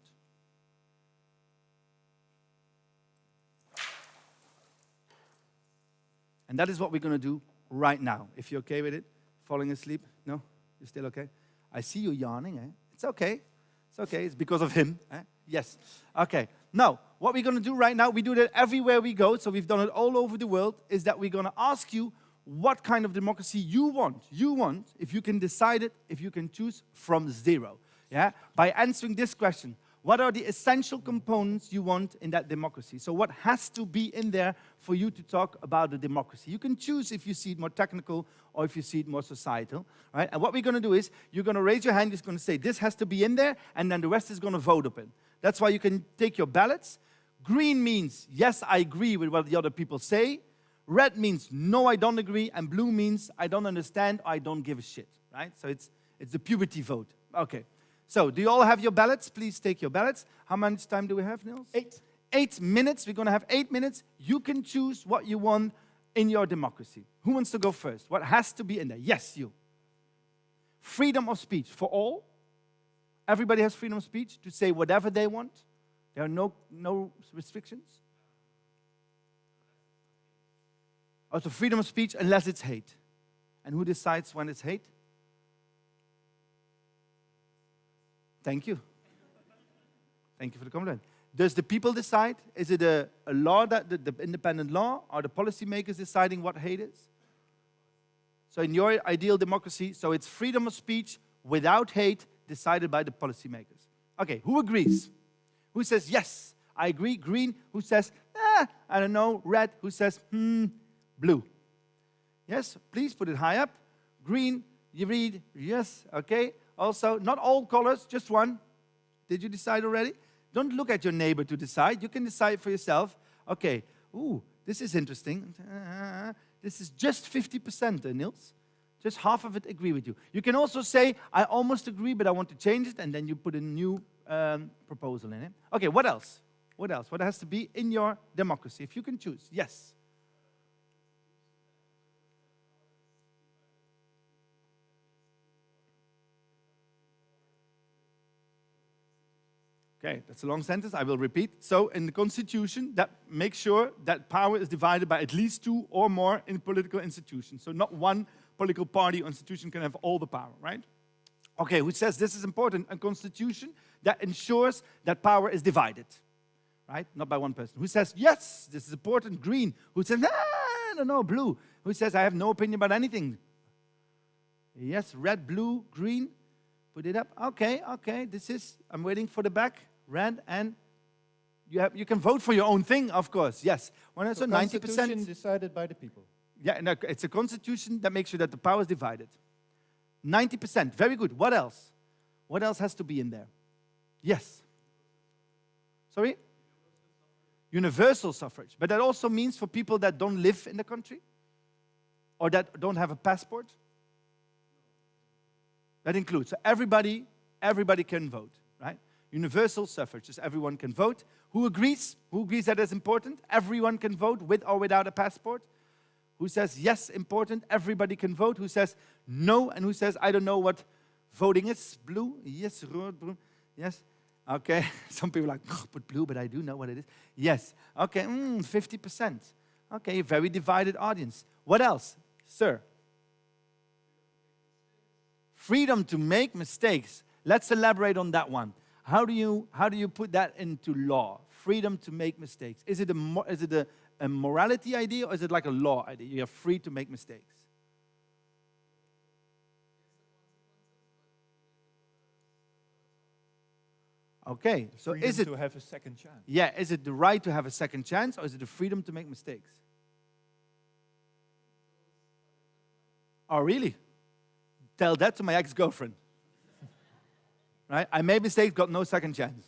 And that is what we're going to do right now. If you're okay with it, falling asleep? No? You're still okay? I see you yawning, eh? It's okay. It's okay. It's because of him. Eh? Yes. Okay. Now, what we're going to do right now, we do that everywhere we go, so we've done it all over the world, is that we're going to ask you what kind of democracy you want. You want, if you can decide it, if you can choose from zero. Yeah? By answering this question, what are the essential components you want in that democracy? So what has to be in there for you to talk about the democracy? You can choose if you see it more technical or if you see it more societal, right? And what we're going to do is, you're going to raise your hand, you're going to say, this has to be in there, and then the rest is going to vote up in. That's why you can take your ballots. Green means, yes, I agree with what the other people say. Red means, no, I don't agree. And blue means, I don't understand, or I don't give a shit, right? So it's the puberty vote. Okay. So, do you all have your ballots? Please take your ballots. How much time do we have, Niels? 8. 8 minutes. We're going to have 8 minutes. You can choose what you want in your democracy. Who wants to go first? What has to be in there? Yes, you. Freedom of speech for all. Everybody has freedom of speech to say whatever they want. There are no restrictions. Also, freedom of speech unless it's hate. And who decides when it's hate? Thank you. Thank you for the compliment. Does the people decide? Is it a law, that the independent law, or the policymakers deciding what hate is? So in your ideal democracy, so it's freedom of speech without hate decided by the policymakers. Okay, who agrees? Who says, yes, I agree? Green. Who says, I don't know? Red. Who says, blue? Yes, please put it high up. Green, you read, yes, okay. Also, not all colors, just one. Did you decide already? Don't look at your neighbor to decide. You can decide for yourself. Okay, ooh, this is interesting. This is just 50%, Niels. Just half of it agree with you. You can also say, I almost agree, but I want to change it, and then you put a new proposal in it. Okay, what else? What else? What has to be in your democracy? If you can choose, yes. Okay, that's a long sentence. I will repeat. So, in the Constitution, that makes sure that power is divided by at least 2 or more in political institutions. So, not one political party or institution can have all the power, right? Okay, who says this is important? A Constitution that ensures that power is divided, right? Not by one person. Who says, yes, this is important? Green. Who says, I don't know, blue. Who says, I have no opinion about anything? Yes, red, blue, green. Put it up. Okay, this is, I'm waiting for the back. Red, and you can vote for your own thing, of course. Yes. When it's so 90%. decided by the people. Yeah, no, it's a constitution that makes sure that the power is divided. 90%, very good. What else? What else has to be in there? Yes. Sorry? Universal suffrage. But that also means for people that don't live in the country or that don't have a passport. That includes, so everybody can vote, right? Universal suffrage, just everyone can vote. Who agrees? Who agrees that is important? Everyone can vote with or without a passport. Who says yes, important? Everybody can vote. Who says no? And who says, I don't know what voting is? Blue? Yes, red, blue. Yes. Okay. Some people are like, oh, but blue, but I do know what it is. Yes. Okay, 50%. Okay, very divided audience. What else, sir? Freedom to make mistakes. Let's elaborate on that one. How do you put that into law? Freedom to make mistakes. Is it a morality idea or is it like a law idea? You're free to make mistakes. Okay, so Freedom is it to have a second chance? Yeah, is it the right to have a second chance or is it the freedom to make mistakes? Oh, really? Tell that to my ex-girlfriend. Right? I made mistakes, got no second chance.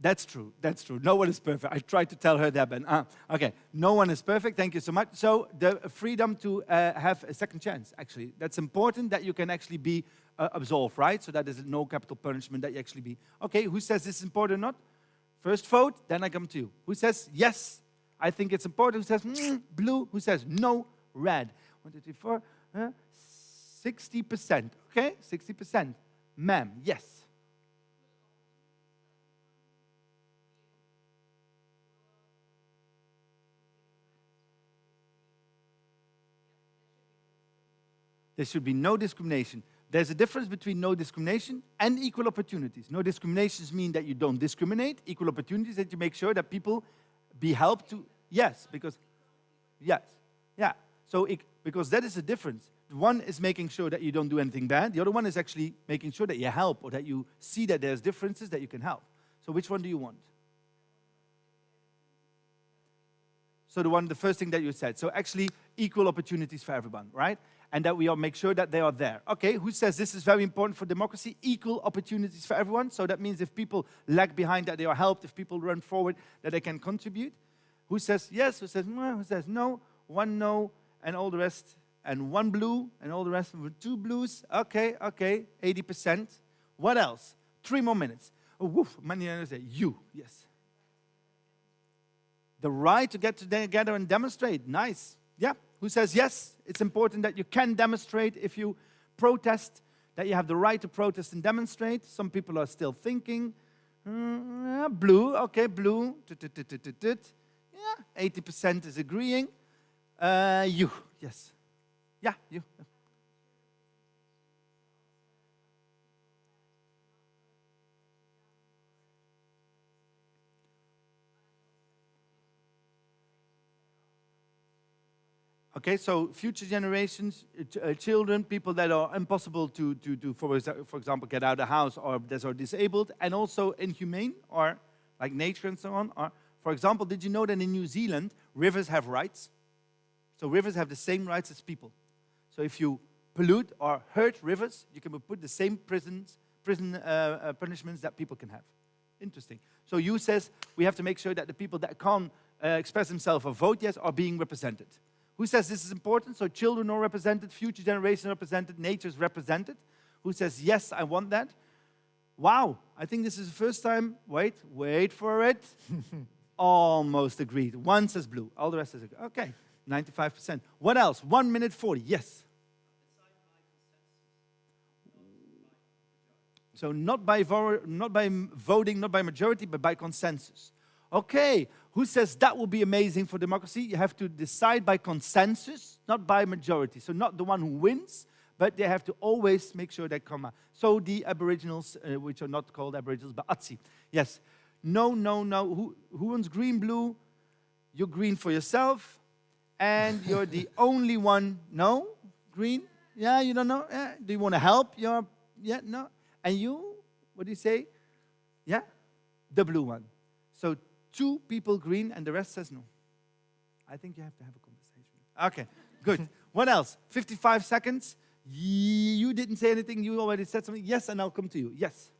That's true. That's true. No one is perfect. I tried to tell her that, but okay. No one is perfect. Thank you so much. So the freedom to have a second chance, actually. That's important that you can actually be absolved, right? So that there's no capital punishment, that you actually be. Okay, who says this is important or not? First vote, then I come to you. Who says yes, I think it's important? Who says blue? Who says no, red? 1, 2, 3, 4. 60%. Okay, 60%. Ma'am, yes. There should be no discrimination. There's a difference between no discrimination and equal opportunities. No discriminations mean that you don't discriminate. Equal opportunities, that you make sure that people be helped to, yes, because, yes, yeah. So, because that is the difference. One is making sure that you don't do anything bad. The other one is actually making sure that you help or that you see that there's differences that you can help. So which one do you want? So the first thing that you said. So actually equal opportunities for everyone, right? And that we all make sure that they are there. Okay, who says this is very important for democracy? Equal opportunities for everyone. So that means if people lag behind, that they are helped. If people run forward, that they can contribute. Who says yes? Who says no? One no, and all the rest. And one blue, and all the rest with 2 blues. Okay, 80%. What else? 3 more minutes. Oh, woof, many others say you, yes. The right to get together and demonstrate, nice. Yeah, who says yes? It's important that you can demonstrate if you protest, that you have the right to protest and demonstrate. Some people are still thinking. Blue, okay, blue. Yeah, 80% is agreeing. You, yes. Yeah, you. Okay, so future generations, children, people that are impossible to for example, get out of the house or that are disabled, and also inhumane or like nature and so on. Or, for example, did you know that in New Zealand, rivers have rights? So rivers have the same rights as people. So if you pollute or hurt rivers, you can put the same prison punishments that people can have. Interesting. So you says we have to make sure that the people that can't express themselves or vote yes are being represented. Who says this is important? So children are represented, future generations are represented, nature is represented. Who says, yes, I want that? Wow, I think this is the first time, wait for it. Almost agreed. One says blue, all the rest is okay, 95%. What else? 1 minute 40, yes. So not by voting, not by majority, but by consensus. Okay, who says that will be amazing for democracy? You have to decide by consensus, not by majority. So not the one who wins, but they have to always make sure they come out. So the Aboriginals, which are not called Aboriginals, but Atsi. Yes. No. Who wants green, blue? You're green for yourself. And you're the only one. No? Green? Yeah, you don't know? Yeah. Do you want to help? Yeah, no. And you? What do you say? Yeah? the blue one. So 2 people green and the rest says no. I think you have to have a conversation. Okay, good. What else? 55 seconds. You didn't say anything. You already said something. Yes, and I'll come to you. Yes.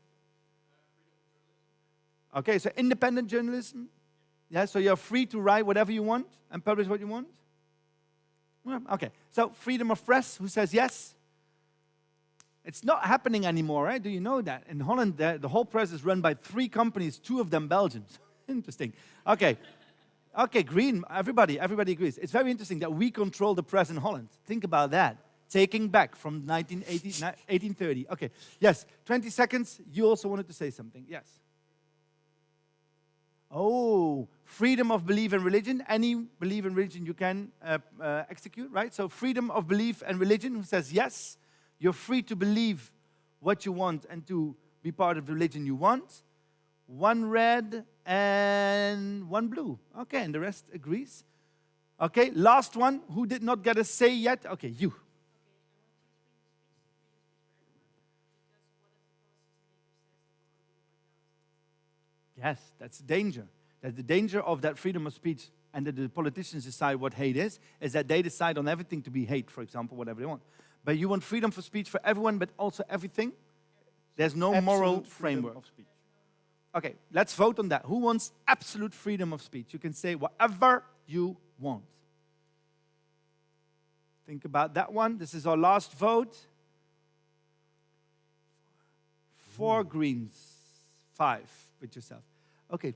Okay, so independent journalism. Yeah, so you're free to write whatever you want and publish what you want. Yeah, okay, so freedom of press. Who says yes? It's not happening anymore, right? Do you know that? In Holland, the whole press is run by 3 companies, 2 of them Belgians. Interesting. Okay. Okay, green. Everybody agrees. It's very interesting that we control the press in Holland. Think about that. Taking back from 1830. Okay, yes, 20 seconds. You also wanted to say something. Yes. Oh, freedom of belief and religion. Any belief in religion you can execute, right? So freedom of belief and religion. Who says yes? You're free to believe what you want and to be part of the religion you want. 1 red and 1 blue. Okay, and the rest agrees. Okay, last one. Who did not get a say yet? Okay, you. Yes, that's the danger. That's the danger of that freedom of speech and that the politicians decide what hate is that they decide on everything to be hate, for example, whatever they want. But you want freedom for speech for everyone, but also everything? There's no moral framework. Of speech. Okay, let's vote on that. Who wants absolute freedom of speech? You can say whatever you want. Think about that one. This is our last vote. 4 greens, 5 with yourself. Okay.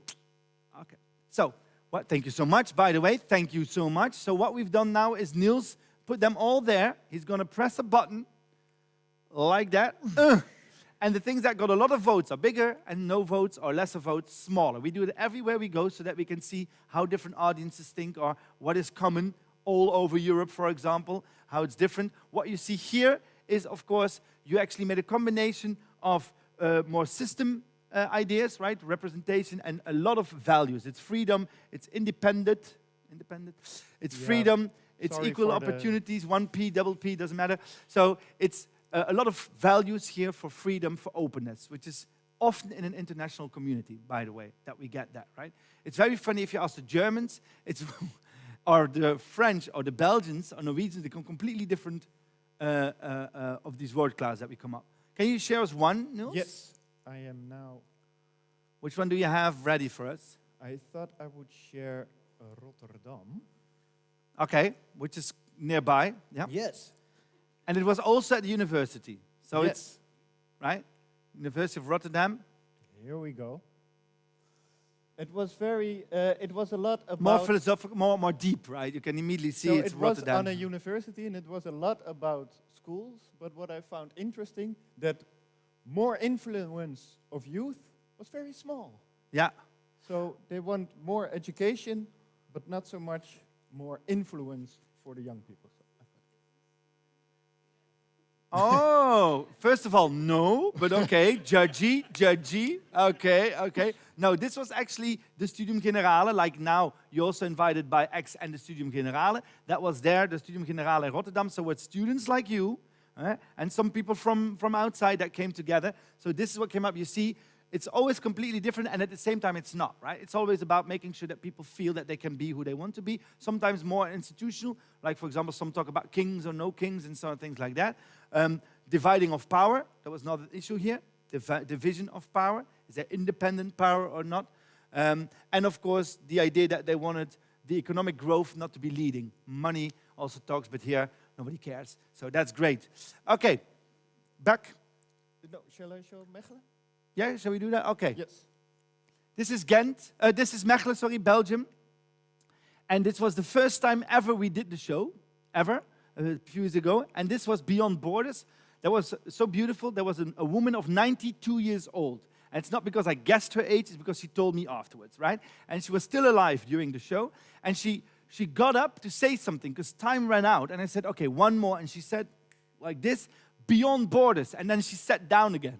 Okay. So, thank you so much, by the way. Thank you so much. So what we've done now is Niels put them all there. He's going to press a button like that. And the things that got a lot of votes are bigger, and no votes or lesser votes smaller. We do it everywhere we go so that we can see how different audiences think or what is common all over Europe, for example, how it's different. What you see here is, of course, you actually made a combination of more system ideas, right? Representation and a lot of values. It's freedom, it's independent, it's freedom, it's equal opportunities, 1P, double P, doesn't matter. So it's a lot of values here for freedom, for openness, which is often in an international community, by the way, that we get that, right? It's very funny if you ask the Germans, or the French, or the Belgians, or Norwegians, they come completely different of these word clouds that we come up. Can you share us one, Niels? Yes. I am now. Which one do you have ready for us? I thought I would share Rotterdam. Okay, which is nearby. Yeah. Yes. And it was also at the university. So yes. It's, right? University of Rotterdam. Here we go. It was very, it was a lot about... More philosophical, more deep, right? You can immediately see so it's Rotterdam. It was on a university and it was a lot about schools. But what I found interesting, that more influence of youth was very small. Yeah. So they want more education, but not so much more influence for the young people. Oh, first of all, no, but okay, judgy, okay. No, this was actually the Studium Generale, like now you're also invited by X and the Studium Generale. That was there, the Studium Generale in Rotterdam, so it's students like you, and some people from outside that came together. So this is what came up. You see, it's always completely different, and at the same time, it's not, right? It's always about making sure that people feel that they can be who they want to be, sometimes more institutional, like, for example, some talk about kings or no kings and some things like that. Dividing of power, that was not an issue here. Division of power, is there independent power or not? And of course, the idea that they wanted the economic growth not to be leading. Money also talks, but here, nobody cares. So that's great. Okay, back. No, shall I show Mechelen? Yeah, shall we do that? Okay. Yes. This is Ghent. This is Mechelen, sorry, Belgium. And this was the first time ever we did the show, ever, a few years ago. And this was Beyond Borders. That was so beautiful. There was a woman of 92 years old. And it's not because I guessed her age, it's because she told me afterwards, right? And she was still alive during the show. And she got up to say something because time ran out. And I said, okay, one more. And she said like this, Beyond Borders. And then she sat down again.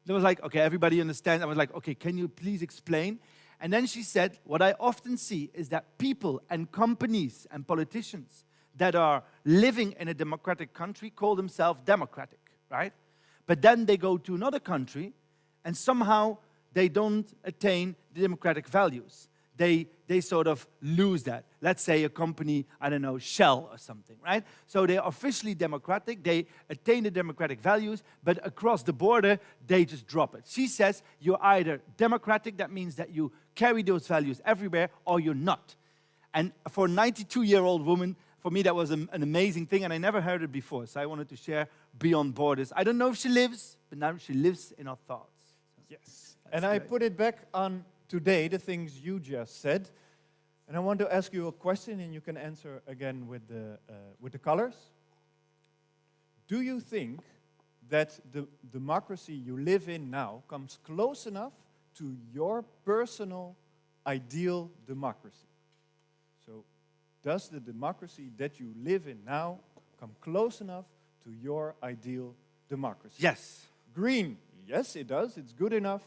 It was like, okay, everybody understands. I was like, okay, can you please explain? And then she said, what I often see is that people and companies and politicians that are living in a democratic country call themselves democratic, right? But then they go to another country and somehow they don't attain the democratic values. They sort of lose that. Let's say a company, I don't know, Shell or something, right? So they're officially democratic, they attain the democratic values, but across the border, they just drop it. She says you're either democratic, that means that you carry those values everywhere, or you're not. And for a 92-year-old woman, for me, that was an amazing thing, and I never heard it before, so I wanted to share Beyond Borders. I don't know if she lives, but now she lives in our thoughts. Yes. And I put it back on today, the things you just said. And I want to ask you a question, and you can answer again with the colors. Do you think that the democracy you live in now comes close enough to your personal ideal democracy? So, does the democracy that you live in now come close enough to your ideal democracy? Yes. Green, yes, it does. It's good enough.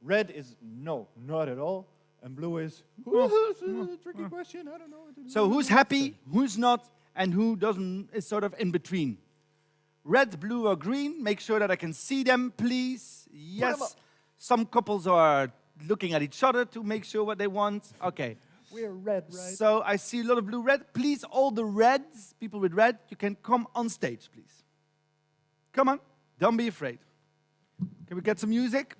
Red is no, not at all. And blue is, it's a tricky question, I don't know. So who's happy, who's not, and who doesn't, is sort of in between? Red, blue, or green? Make sure that I can see them, please. Yes. Some couples are looking at each other to make sure what they want. Okay. We're red, right? So I see a lot of blue, red. Please, all the reds, people with red, you can come on stage, please. Come on, don't be afraid. Can we get some music?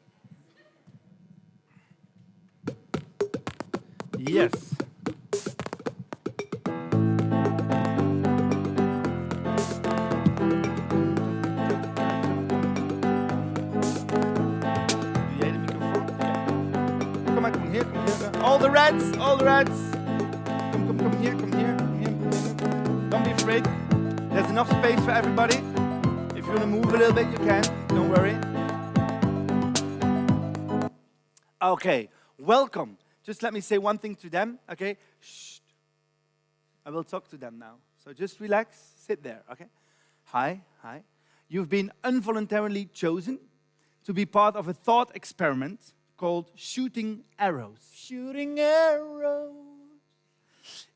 Yes. Come here. All the reds, Come here. Don't be afraid. There's enough space for everybody. If you want to move a little bit, you can. Don't worry. Okay, welcome. Just let me say one thing to them, okay? Shh. I will talk to them now. So just relax, sit there, okay? Hi. You've been involuntarily chosen to be part of a thought experiment called shooting arrows. Shooting arrows.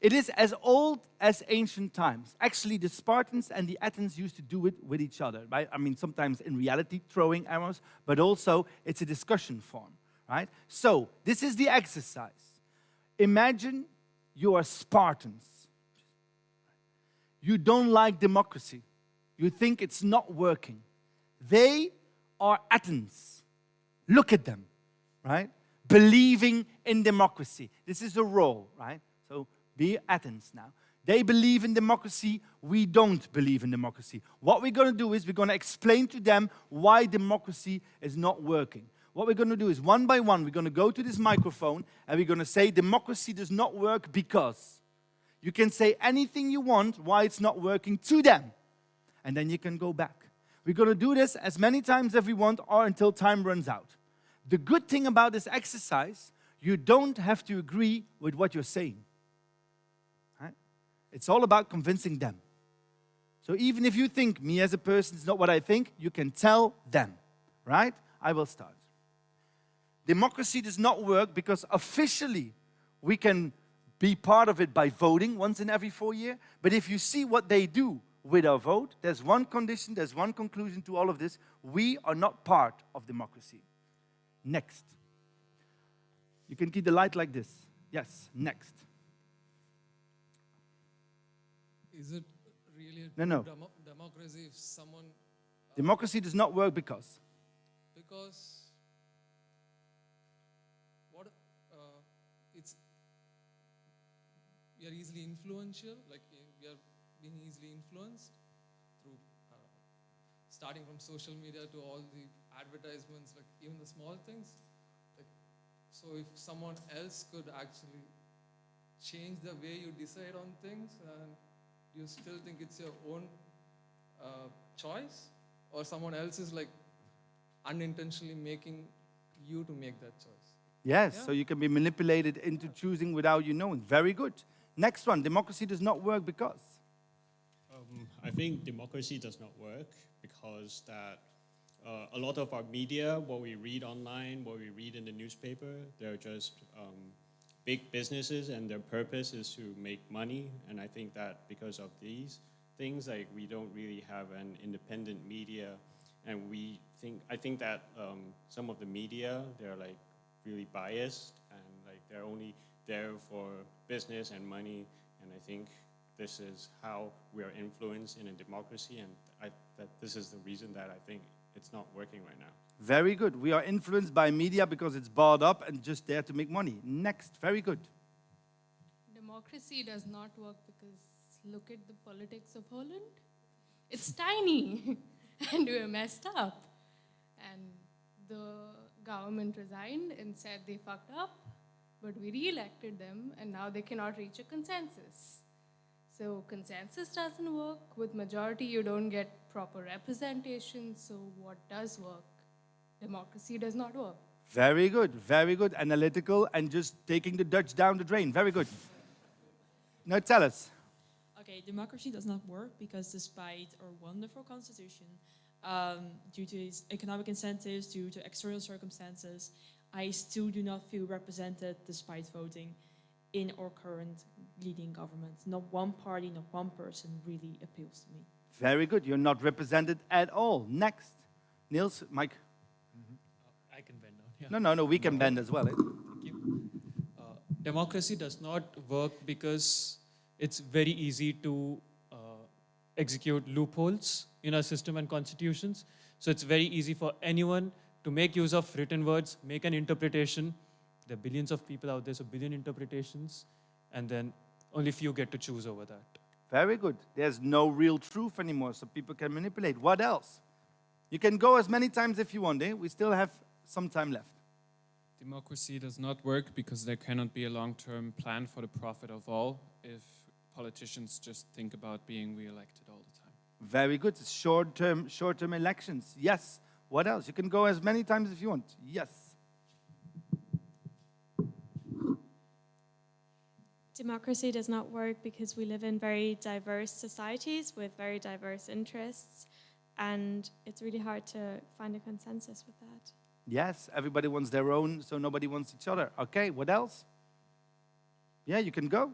It is as old as ancient times. Actually, the Spartans and the Athenians used to do it with each other, right? I mean, sometimes in reality, throwing arrows, but also it's a discussion form, right? So, this is the exercise. Imagine you are Spartans. You don't like democracy. You think it's not working. They are Athens. Look at them, right? Believing in democracy. This is a role, right? So be Athens now. They believe in democracy. We don't believe in democracy. What we're going to do is we're going to explain to them why democracy is not working. What we're going to do is one by one, we're going to go to this microphone and we're going to say democracy does not work because. You can say anything you want why it's not working to them. And then you can go back. We're going to do this as many times as we want or until time runs out. The good thing about this exercise, you don't have to agree with what you're saying. Right? It's all about convincing them. So even if you think me as a person is not what I think, you can tell them. Right? I will start. Democracy does not work because officially we can be part of it by voting once in every 4 years. But if you see what they do with our vote, there's one condition, there's one conclusion to all of this. We are not part of democracy. Next. You can keep the light like this. Yes, next. Is it really No. Democracy if someone... Democracy does not work because? Because we are easily influential, like we are being easily influenced through starting from social media to all the advertisements, like even the small things. Like, so if someone else could actually change the way you decide on things, and you still think it's your own choice, or someone else is like unintentionally making you to make that choice. Yes, Yeah. so you can be manipulated into choosing without you knowing. Very good. Next one, democracy does not work because? I think democracy does not work because that a lot of our media, what we read online, what we read in the newspaper, they're just big businesses and their purpose is to make money. And I think that because of these things, like we don't really have an independent media and I think that some of the media, they're like really biased, and like they're only there for business and money, and I think this is how we are influenced in a democracy, and that this is the reason that I think it's not working right now. Very good. We are influenced by media because it's bought up and just there to make money. Next. Very good. Democracy does not work because look at the politics of Holland. It's tiny and we're messed up. And the government resigned and said they fucked up, but we re-elected them and now they cannot reach a consensus. So consensus doesn't work. With majority, you don't get proper representation. So what does work? Democracy does not work. Very good. Very good. Analytical and just taking the Dutch down the drain. Very good. Now tell us. Okay, democracy does not work because despite our wonderful constitution, due to its economic incentives, due to external circumstances, I still do not feel represented despite voting in our current leading government. Not one party, not one person really appeals to me. Very good. You're not represented at all. Next. Niels, Mike. I can bend on. No, we can bend as well. Thank you. Democracy does not work because it's very easy to execute loopholes in our system and constitutions. So it's very easy for anyone to make use of written words, make an interpretation. There are billions of people out there, so billion interpretations, and then only few get to choose over that. Very good. There's no real truth anymore, so people can manipulate. What else? You can go as many times if you want, eh? We still have some time left. Democracy does not work because there cannot be a long-term plan for the profit of all if politicians just think about being re-elected all the time. Very good. It's short-term elections. Yes. What else? You can go as many times if you want. Yes. Democracy does not work because we live in very diverse societies with very diverse interests, and it's really hard to find a consensus with that. Yes, everybody wants their own, so nobody wants each other. Okay, what else? Yeah, you can go.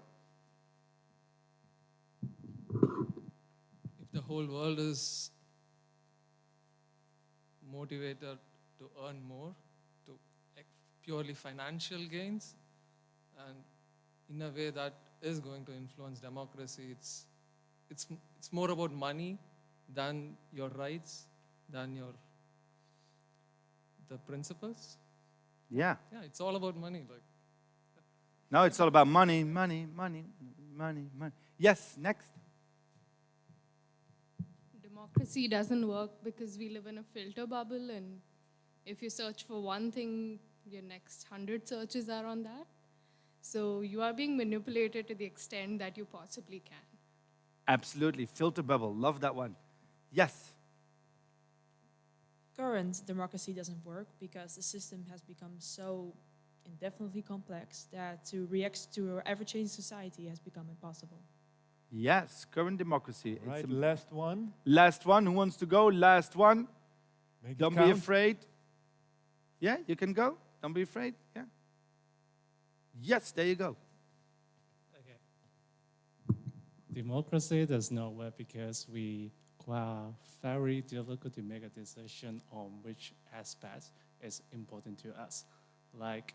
If the whole world is motivated to earn more, to purely financial gains, and in a way that is going to influence democracy, it's more about money than your rights, than the principles. Yeah. Yeah, it's all about money. Like. No, it's all about money. Yes, next. Democracy doesn't work because we live in a filter bubble, and if you search for one thing, your next 100 searches are on that. So you are being manipulated to the extent that you possibly can. Absolutely. Filter bubble. Love that one. Yes. Current democracy doesn't work because the system has become so indefinitely complex that to react to our ever-changing society has become impossible. Yes, current democracy. Right, It's last one. Last one. Who wants to go? Last one. Make it Don't be count. afraid. Yeah, you can go. Don't be afraid. Yeah. Yes, there you go. Democracy does not work because we are very difficult to make a decision on which aspect is important to us. Like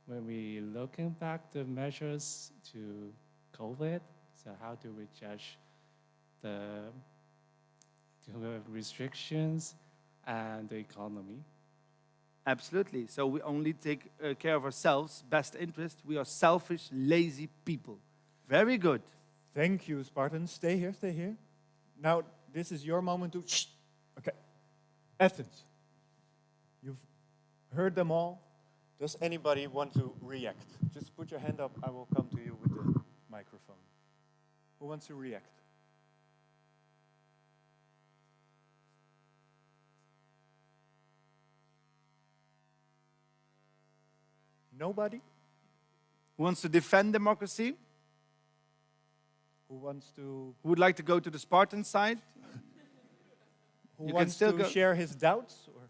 when we looking back the measures to COVID, so how do we judge the restrictions and the economy? Absolutely. So we only take care of ourselves, best interest. We are selfish, lazy people. Very good. Thank you, Spartans. Stay here, stay here. Now, this is your moment to... Shh. Okay. Athens. You've heard them all. Does anybody want to react? Just put your hand up. I will come to you with the microphone. Who wants to react? Nobody? Who wants to defend democracy? Who wants to... Who would like to go to the Spartan side? Who You wants can still to go. share his doubts? Or?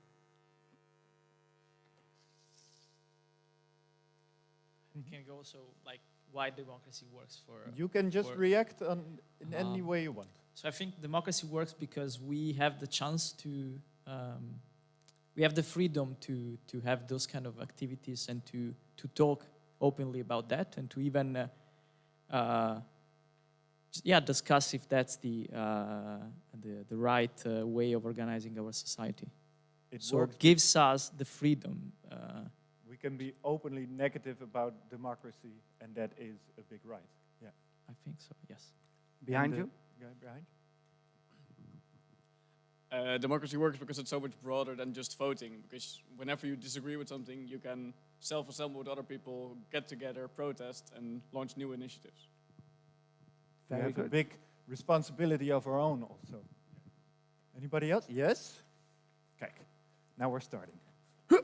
You can go also like why democracy works for. You can just react in any way you want. So I think democracy works because we have the chance to we have the freedom to have those kind of activities and to talk openly about that and to even discuss if that's the right way of organizing our society. It gives us the freedom. We can be openly negative about democracy, and that is a big right. Yeah, I think so. Yes. Behind you. Guy behind. Democracy works because it's so much broader than just voting. Because whenever you disagree with something, you can self-assemble with other people, get together, protest, and launch new initiatives. We have a big responsibility of our own also. Anybody else? Yes? Kijk, now we're starting. There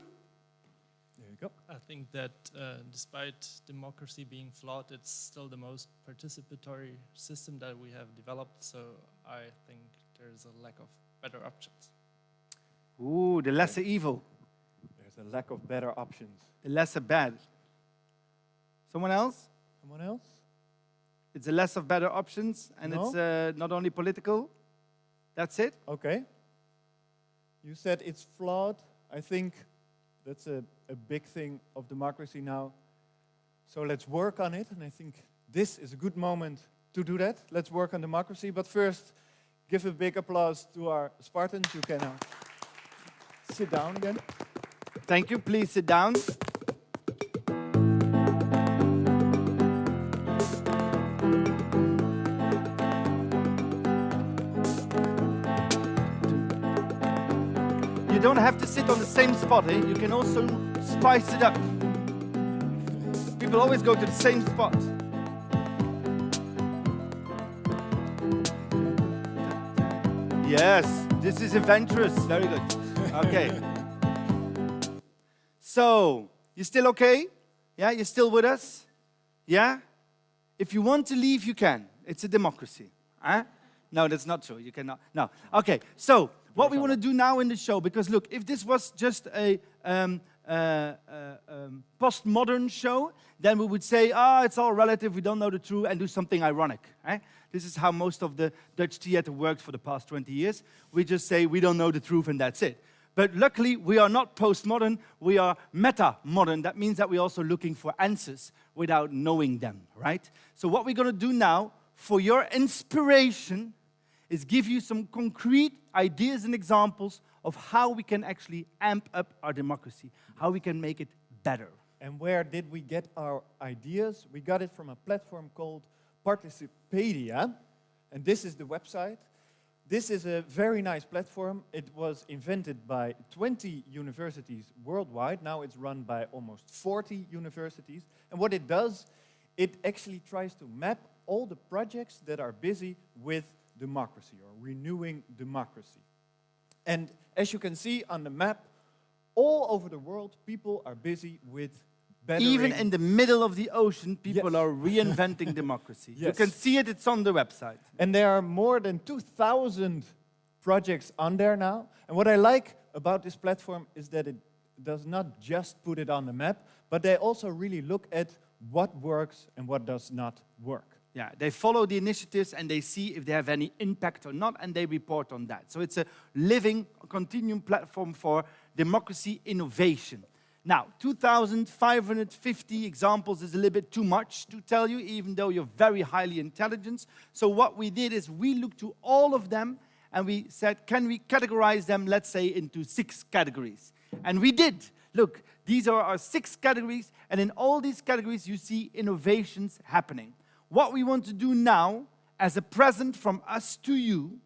you go. I think that despite democracy being flawed, it's still the most participatory system that we have developed. So I think there's a lack of better options. Ooh, the lesser evil. There's a lack of better options. The lesser bad. Someone else? Someone else? It's a less of better options, and No? it's not only political. That's it? Okay. You said it's flawed. I think that's a big thing of democracy now. So let's work on it, and I think this is a good moment to do that. Let's work on democracy, but first, give a big applause to our Spartans. You can now sit down again. Thank you. Please sit down. You don't have to sit on the same spot, eh? You can also spice it up. People always go to the same spot. Yes, this is adventurous. Very good. Okay. So, you still okay? Yeah, you're still with us? Yeah? If you want to leave, you can. It's a democracy. Huh? No, that's not true. You cannot. No. Okay, so what we want to do now in the show, because look, if this was just a postmodern show, then we would say, it's all relative, we don't know the truth, and do something ironic. Eh? This is how most of the Dutch theater worked for the past 20 years. We just say, we don't know the truth, and that's it. But luckily, we are not postmodern, we are meta-modern. That means that we're also looking for answers without knowing them, right? So what we're going to do now, for your inspiration, is give you some concrete ideas and examples of how we can actually amp up our democracy, how we can make it better. And where did we get our ideas? We got it from a platform called Participedia, and this is the website. This is a very nice platform. It was invented by 20 universities worldwide. Now it's run by almost 40 universities. And what it does, it actually tries to map all the projects that are busy with democracy or renewing democracy. And as you can see on the map, all over the world, people are busy with bettering. Even in the middle of the ocean, people are reinventing democracy. Yes. You can see it, it's on the website. And there are more than 2,000 projects on there now. And what I like about this platform is that it does not just put it on the map, but they also really look at what works and what does not work. Yeah, they follow the initiatives and they see if they have any impact or not, and they report on that. So it's a living, continuum platform for democracy innovation. Now, 2,550 examples is a little bit too much to tell you, even though you're very highly intelligent. So what we did is we looked to all of them and we said, can we categorize them, let's say, into 6 categories? And we did. Look, these are our 6 categories, and in all these categories you see innovations happening. What we want to do now, as a present from us to you,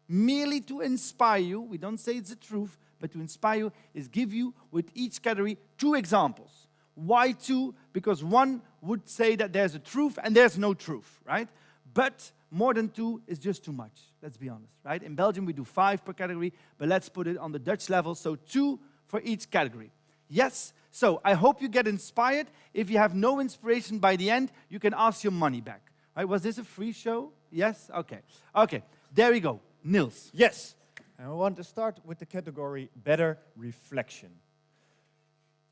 merely to inspire you, we don't say it's the truth, but to inspire you, is give you, with each category, 2 examples. Why 2? Because one would say that there's a truth and there's no truth, right? But more than 2 is just too much, let's be honest, right? In Belgium, we do 5 per category, but let's put it on the Dutch level, so 2 for each category. Yes? So I hope you get inspired. If you have no inspiration by the end, you can ask your money back. Right? Was this a free show? Yes? Okay. Okay, there we go. Niels. Yes. And I want to start with the category better reflection.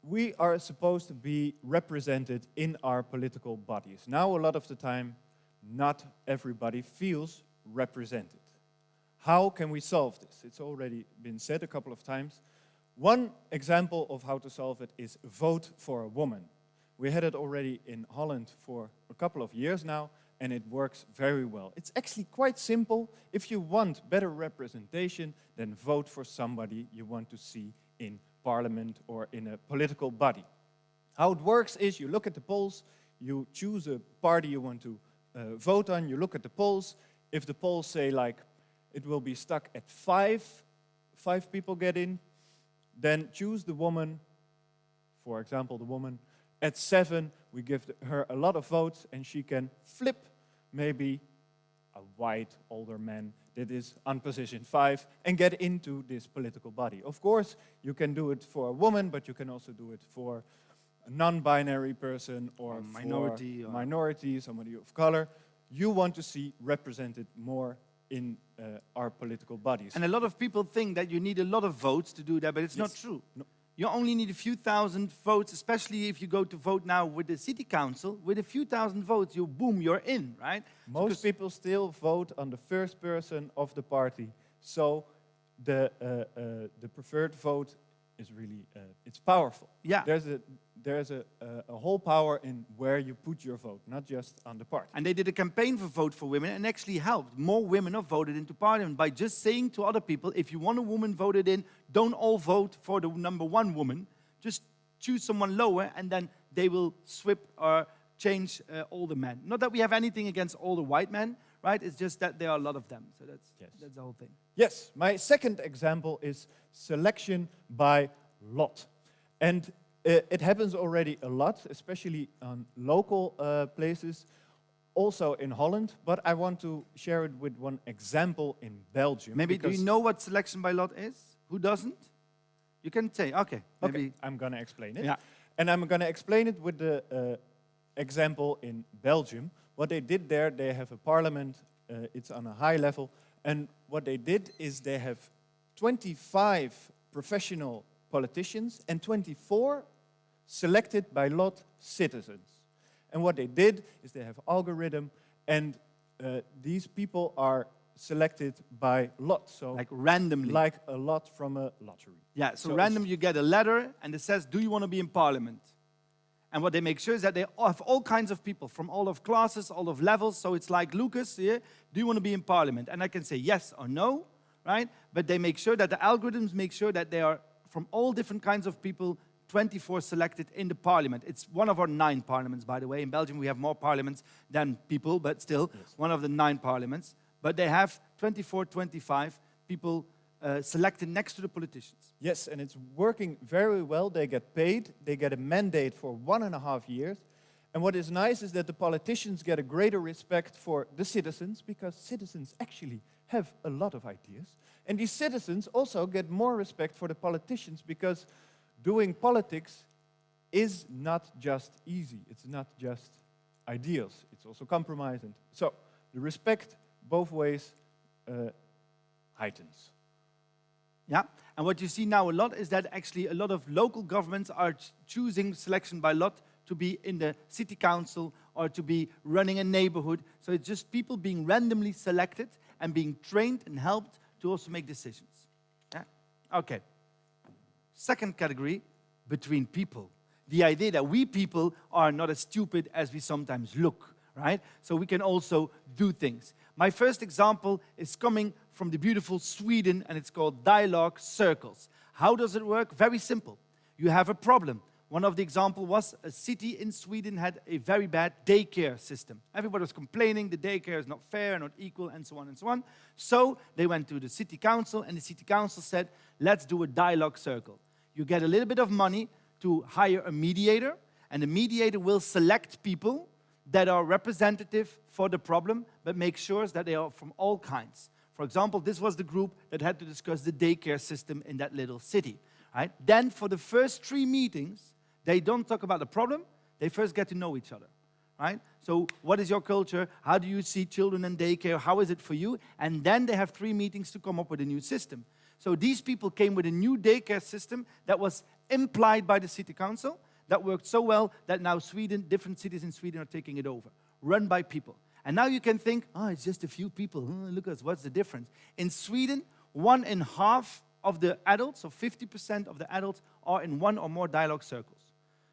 We are supposed to be represented in our political bodies. Now, a lot of the time, not everybody feels represented. how can we solve this? It's already been said a couple of times. One example of how to solve it is vote for a woman. We had it already in Holland for a couple of years now, and it works very well. It's actually quite simple. If you want better representation, then vote for somebody you want to see in parliament or in a political body. How it works is you look at the polls, you choose a party you want to vote on, you look at the polls. If the polls say like it will be stuck at five people get in, then choose the woman, for example, the woman. At 7, we give her a lot of votes, and she can flip maybe a white older man that is on position 5 and get into this political body. Of course, you can do it for a woman, but you can also do it for a non-binary person or minority, somebody of color. You want to see represented more in our political bodies. And a lot of people think that you need a lot of votes to do that, but it's not true. No. You only need a few thousand votes, especially if you go to vote now with the city council. With a few thousand votes, boom, you're in, right? Most people still vote on the first person of the party. So the preferred vote is really, it's powerful. Yeah. There's a whole power in where you put your vote, not just on the party. And they did a campaign for Vote for Women and actually helped. More women are voted into parliament by just saying to other people, if you want a woman voted in, don't all vote for the number 1 woman. Just choose someone lower and then they will swap or change all the men. Not that we have anything against all the white men, right? It's just that there are a lot of them. So that's the whole thing. Yes, my second example is selection by lot. And it happens already a lot, especially on local places, also in Holland, but I want to share it with one example in Belgium. Maybe, do you know what selection by lot is? Who doesn't? You can say, okay. Okay, I'm going to explain it. Yeah. And I'm going to explain it with the example in Belgium. What they did there, they have a parliament, it's on a high level, and what they did is they have 25 professional politicians and 24 selected by lot citizens. And what they did is they have algorithm, and these people are selected by lot. So like randomly. Like a lot from a lottery. Yeah, so random you get a letter and it says, do you want to be in parliament? And what they make sure is that they have all kinds of people from all of classes, all of levels. So it's like, Lucas, yeah, do you want to be in parliament? And I can say yes or no, right? But they make sure that the algorithms make sure that they are from all different kinds of people, 24 selected in the parliament. It's one of our 9 parliaments, by the way. In Belgium, we have more parliaments than people, but still, one of the 9 parliaments. But they have 24, 25 people selected next to the politicians. Yes, and it's working very well. They get paid. They get a mandate for 1.5 years. And what is nice is that the politicians get a greater respect for the citizens, because citizens actually have a lot of ideas. And these citizens also get more respect for the politicians, because doing politics is not just easy. It's not just ideals. It's also compromise. And so the respect both ways heightens. Yeah, and what you see now a lot is that actually a lot of local governments are choosing selection by lot to be in the city council or to be running a neighborhood. So it's just people being randomly selected and being trained and helped to also make decisions. Yeah? Okay. Second category, between people. The idea that we people are not as stupid as we sometimes look, right? So we can also do things. My first example is coming from the beautiful Sweden, and it's called dialogue circles. How does it work? Very simple. You have a problem. One of the examples was a city in Sweden had a very bad daycare system. Everybody was complaining the daycare is not fair, not equal, and so on and so on. So they went to the city council, and the city council said, let's do a dialogue circle. You get a little bit of money to hire a mediator, and the mediator will select people that are representative for the problem, but make sure that they are from all kinds. For example, this was the group that had to discuss the daycare system in that little city. Right? Then for the first 3 meetings, they don't talk about the problem, they first get to know each other. Right? So what is your culture? How do you see children in daycare? How is it for you? And then they have 3 meetings to come up with a new system. So these people came with a new daycare system that was implied by the city council, that worked so well that now Sweden, different cities in Sweden are taking it over, run by people. And now you can think, oh, it's just a few people. Look at what's the difference. In Sweden, 1.5 of the adults, so 50% of the adults, are in one or more dialogue circles.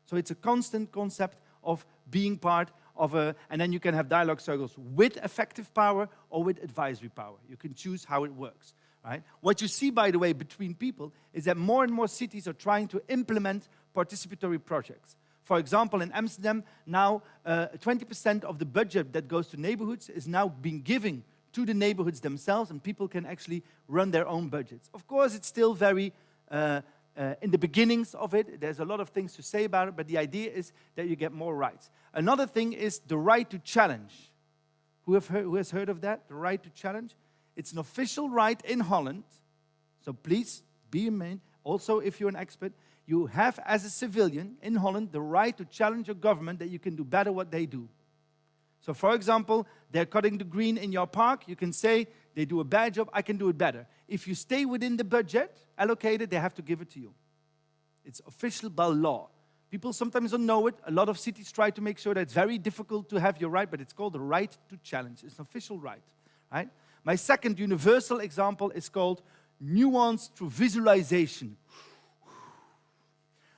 So it's a constant concept of being part of and then you can have dialogue circles with effective power or with advisory power. You can choose how it works, right? What you see, by the way, between people is that more and more cities are trying to implement participatory projects. For example, in Amsterdam, now 20% of the budget that goes to neighborhoods is now being given to the neighborhoods themselves, and people can actually run their own budgets. Of course, it's still very in the beginnings of it. There's a lot of things to say about it, but the idea is that you get more rights. Another thing is the right to challenge. Who has heard of that? The right to challenge? It's an official right in Holland, so please be a man. Also, if you're an expert, you have, as a civilian in Holland, the right to challenge your government that you can do better what they do. So, for example, they're cutting the green in your park. You can say, they do a bad job, I can do it better. If you stay within the budget allocated, they have to give it to you. It's official by law. People sometimes don't know it. A lot of cities try to make sure that it's very difficult to have your right, but it's called the right to challenge. It's an official right, right? My second universal example is called nuance through visualization.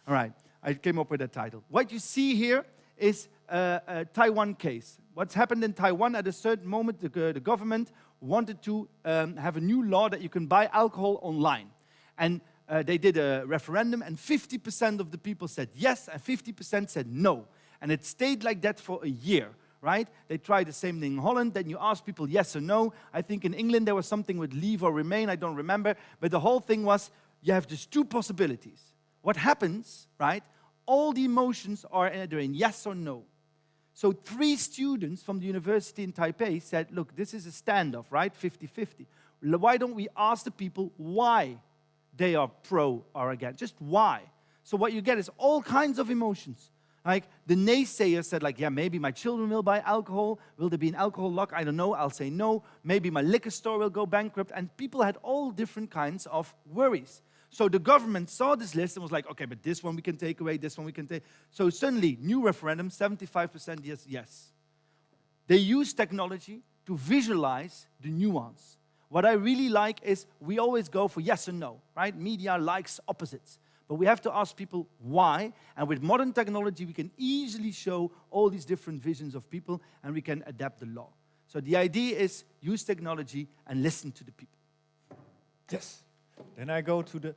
All right, I came up with a title. What you see here is a Taiwan case. What's happened in Taiwan at a certain moment, the government wanted to have a new law that you can buy alcohol online. And they did a referendum, and 50% of the people said yes, and 50% said no. And it stayed like that for a year, right? They tried the same thing in Holland. Then you ask people yes or no. I think in England there was something with leave or remain. I don't remember. But the whole thing was you have just two possibilities. What happens, right? All the emotions are either in yes or no. So 3 students from the university in Taipei said, look, this is a standoff, right? 50-50. Why don't we ask the people why they are pro or against? Just why? So what you get is all kinds of emotions. Like the naysayer said, like, yeah, maybe my children will buy alcohol. Will there be an alcohol lock? I don't know. I'll say no. Maybe my liquor store will go bankrupt. And people had all different kinds of worries. So the government saw this list and was like, okay, but this one we can take away, this one we can take. So suddenly, new referendum, 75% yes. They use technology to visualize the nuance. What I really like is we always go for yes and no, right? Media likes opposites. But we have to ask people why. And with modern technology, we can easily show all these different visions of people, and we can adapt the law. So the idea is use technology and listen to the people. Yes. Then I go to the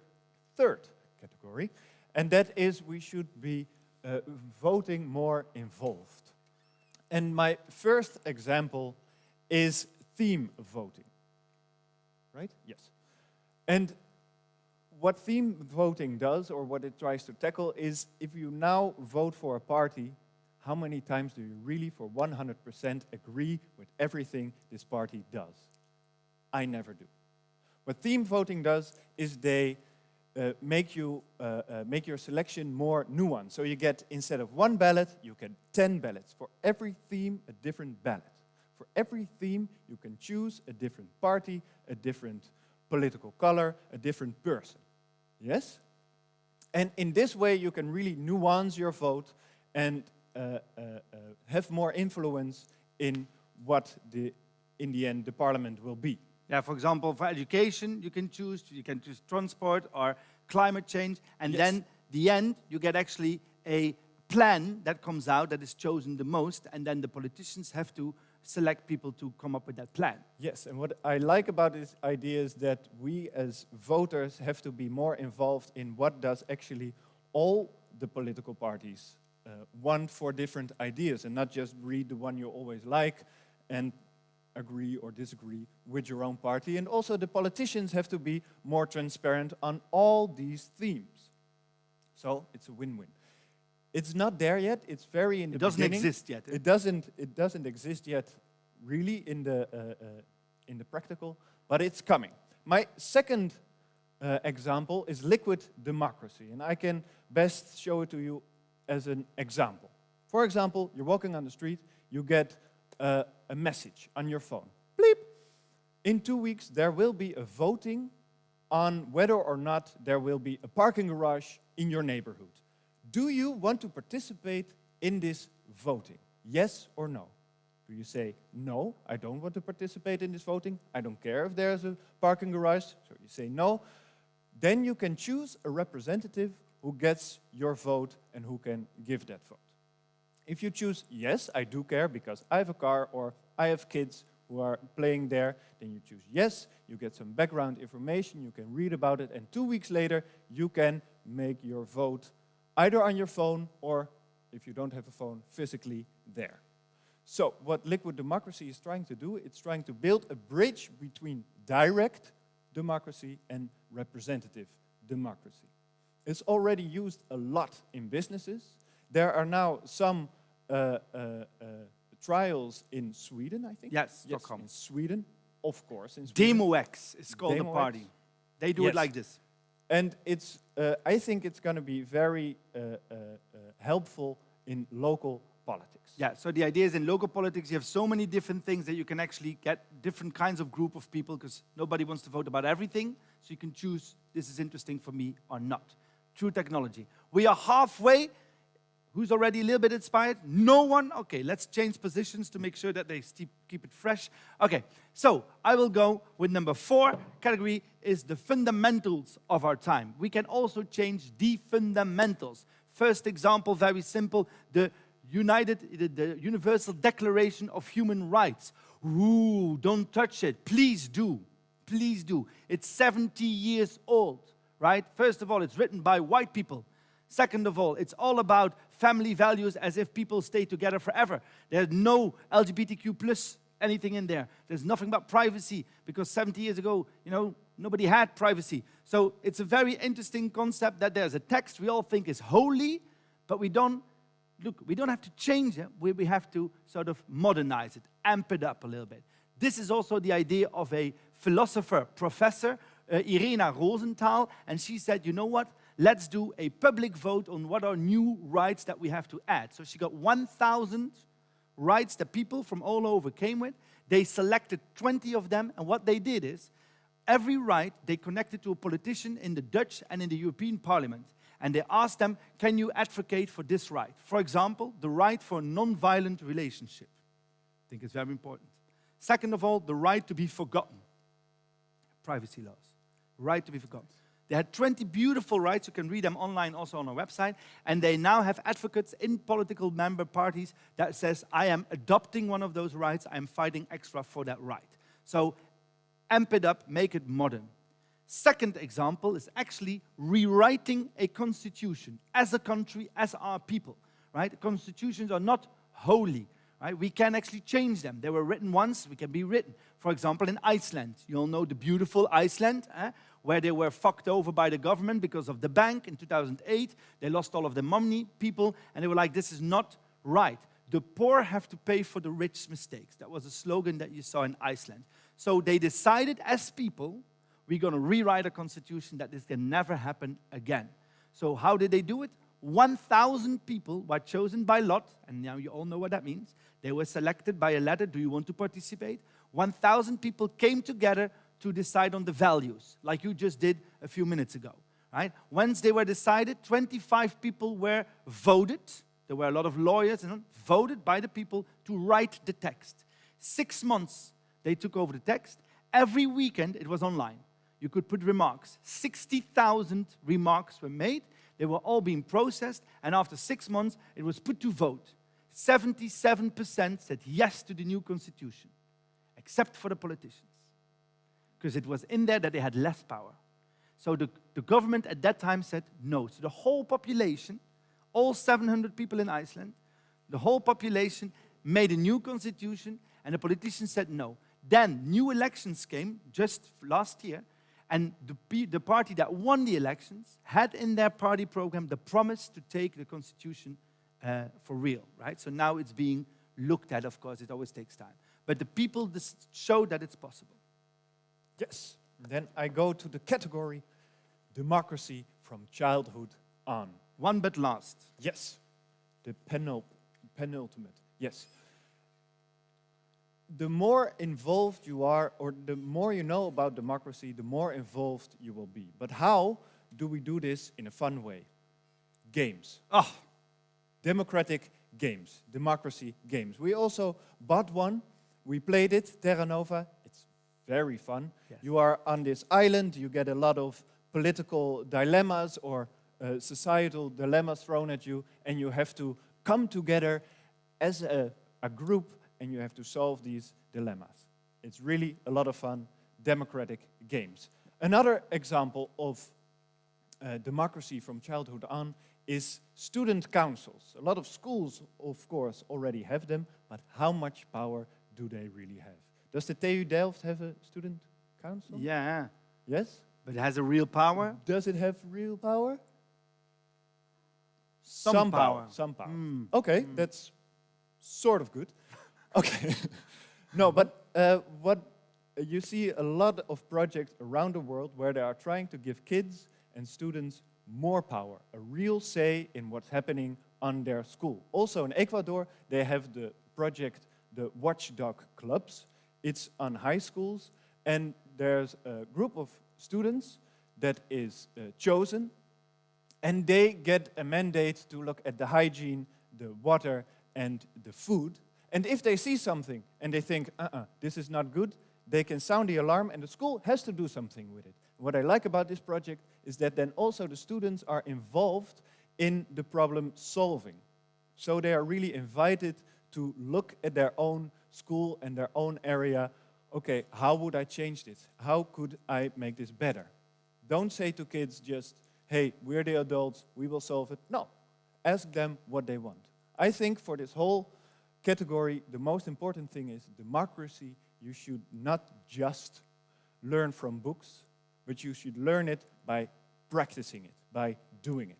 third category, and that is we should be voting more involved. And my first example is theme voting. Right? Yes. And what theme voting does, or what it tries to tackle, is if you now vote for a party, how many times do you really for 100% agree with everything this party does? I never do. What theme voting does is they make your selection more nuanced. So you get, instead of 1 ballot, you get 10 ballots. For every theme, a different ballot. For every theme, you can choose a different party, a different political color, a different person. Yes? And in this way, you can really nuance your vote and have more influence in what, in the end, the parliament will be. Yeah, for example, for education, you can choose transport or climate change, and yes. Then the end, you get actually a plan that comes out that is chosen the most, and then the politicians have to select people to come up with that plan. Yes, and what I like about this idea is that we as voters have to be more involved in what does actually all the political parties want for different ideas, and not just read the one you always like and agree or disagree with your own party. And also the politicians have to be more transparent on all these themes. So it's a win-win. It's not there yet. It's very in the beginning. It doesn't exist yet. It doesn't exist yet really in the practical, but it's coming. My second example is liquid democracy, and I can best show it to you as an example. For example, you're walking on the street, you get a message on your phone. Bleep! In 2 weeks, there will be a voting on whether or not there will be a parking garage in your neighborhood. Do you want to participate in this voting? Yes or no? Do you say, no, I don't want to participate in this voting. I don't care if there's a parking garage. So you say no. Then you can choose a representative who gets your vote and who can give that vote. If you choose, yes, I do care because I have a car or I have kids who are playing there, then you choose yes, you get some background information, you can read about it, and 2 weeks later, you can make your vote either on your phone or, if you don't have a phone, physically there. So what Liquid Democracy is trying to do, it's trying to build a bridge between direct democracy and representative democracy. It's already used a lot in businesses. There are now some trials in Sweden, I think. Yes, Stockholm. In Sweden, of course. In Sweden. DemoX is called the party. They do it like this. And it's, I think it's going to be very helpful in local politics. Yeah, so the idea is in local politics you have so many different things that you can actually get different kinds of group of people because nobody wants to vote about everything. So you can choose, this is interesting for me or not. True technology. We are halfway. Who's already a little bit inspired? No one? Okay, let's change positions to make sure that they keep it fresh. Okay, so I will go with number 4 category is the fundamentals of our time. We can also change the fundamentals. First example, very simple, the Universal Declaration of Human Rights. Ooh, don't touch it. Please do. Please do. It's 70 years old, right? First of all, it's written by white people. Second of all, it's all about family values as if people stay together forever. There's no LGBTQ plus anything in there. There's nothing about privacy because 70 years ago, you know, nobody had privacy. So it's a very interesting concept that there's a text we all think is holy, but we don't have to change it. We have to sort of modernize it, amp it up a little bit. This is also the idea of a philosopher, professor, Irena Rosenthal, and she said, you know what? Let's do a public vote on what are new rights that we have to add. So she got 1,000 rights that people from all over came with. They selected 20 of them, and what they did is, every right they connected to a politician in the Dutch and in the European Parliament. And they asked them, can you advocate for this right? For example, the right for a non-violent relationship. I think it's very important. Second of all, the right to be forgotten. Privacy laws. Right to be forgotten. They had 20 beautiful rights. You can read them online also on our website. And they now have advocates in political member parties that says, I am adopting one of those rights. I am fighting extra for that right. So amp it up, make it modern. Second example is actually rewriting a constitution as a country, as our people. Right? Constitutions are not holy. Right? We can actually change them. They were written once, we can be written. For example, in Iceland. You all know the beautiful Iceland, where they were fucked over by the government because of the bank in 2008. They lost all of their money, people, and they were like, this is not right. The poor have to pay for the rich mistakes. That was a slogan that you saw in Iceland. So they decided as people, we're going to rewrite a constitution that this can never happen again. So how did they do it? 1,000 people were chosen by lot, and now you all know what that means. They were selected by a letter, do you want to participate? 1,000 people came together to decide on the values, like you just did a few minutes ago. Right? Once they were decided, 25 people were voted. There were a lot of lawyers and voted by the people to write the text. 6 months they took over the text. Every weekend it was online. You could put remarks. 60,000 remarks were made. They were all being processed, and after 6 months, it was put to vote. 77% said yes to the new constitution, except for the politicians, because it was in there that they had less power. So the government at that time said no. So the whole population, all 700 people in Iceland, the whole population made a new constitution, and the politicians said no. Then new elections came just last year, and the party that won the elections had in their party program the promise to take the constitution for real, right? So now it's being looked at, of course, it always takes time. But the people showed that it's possible. Yes. Then I go to the category democracy from childhood on. One but last. Yes. The penultimate. Yes. The more involved you are, or the more you know about democracy, the more involved you will be. But how do we do this in a fun way? Games. democratic games, democracy games. We also bought one. We played it, Terra Nova. It's very fun. Yes. You are on this island. You get a lot of political dilemmas or societal dilemmas thrown at you, and you have to come together as a group, and you have to solve these dilemmas. It's really a lot of fun, democratic games. Another example of democracy from childhood on is student councils. A lot of schools, of course, already have them, but how much power do they really have? Does the TU Delft have a student council? Yeah. Yes? But it has a real power? Does it have real power? Some power. Some power. Okay, that's sort of good. Okay. No, but what you see a lot of projects around the world where they are trying to give kids and students more power, a real say in what's happening on their school. Also in Ecuador, they have the project, the Watchdog Clubs. It's on high schools, and there's a group of students that is chosen, and they get a mandate to look at the hygiene, the water, and the food. And if they see something and they think, this is not good, they can sound the alarm, and the school has to do something with it. What I like about this project is that then also the students are involved in the problem solving. So they are really invited to look at their own school and their own area. Okay, how would I change this? How could I make this better? Don't say to kids just, hey, we're the adults, we will solve it. No, ask them what they want. I think for this whole category, the most important thing is democracy. You should not just learn from books, but you should learn it by practicing it, by doing it.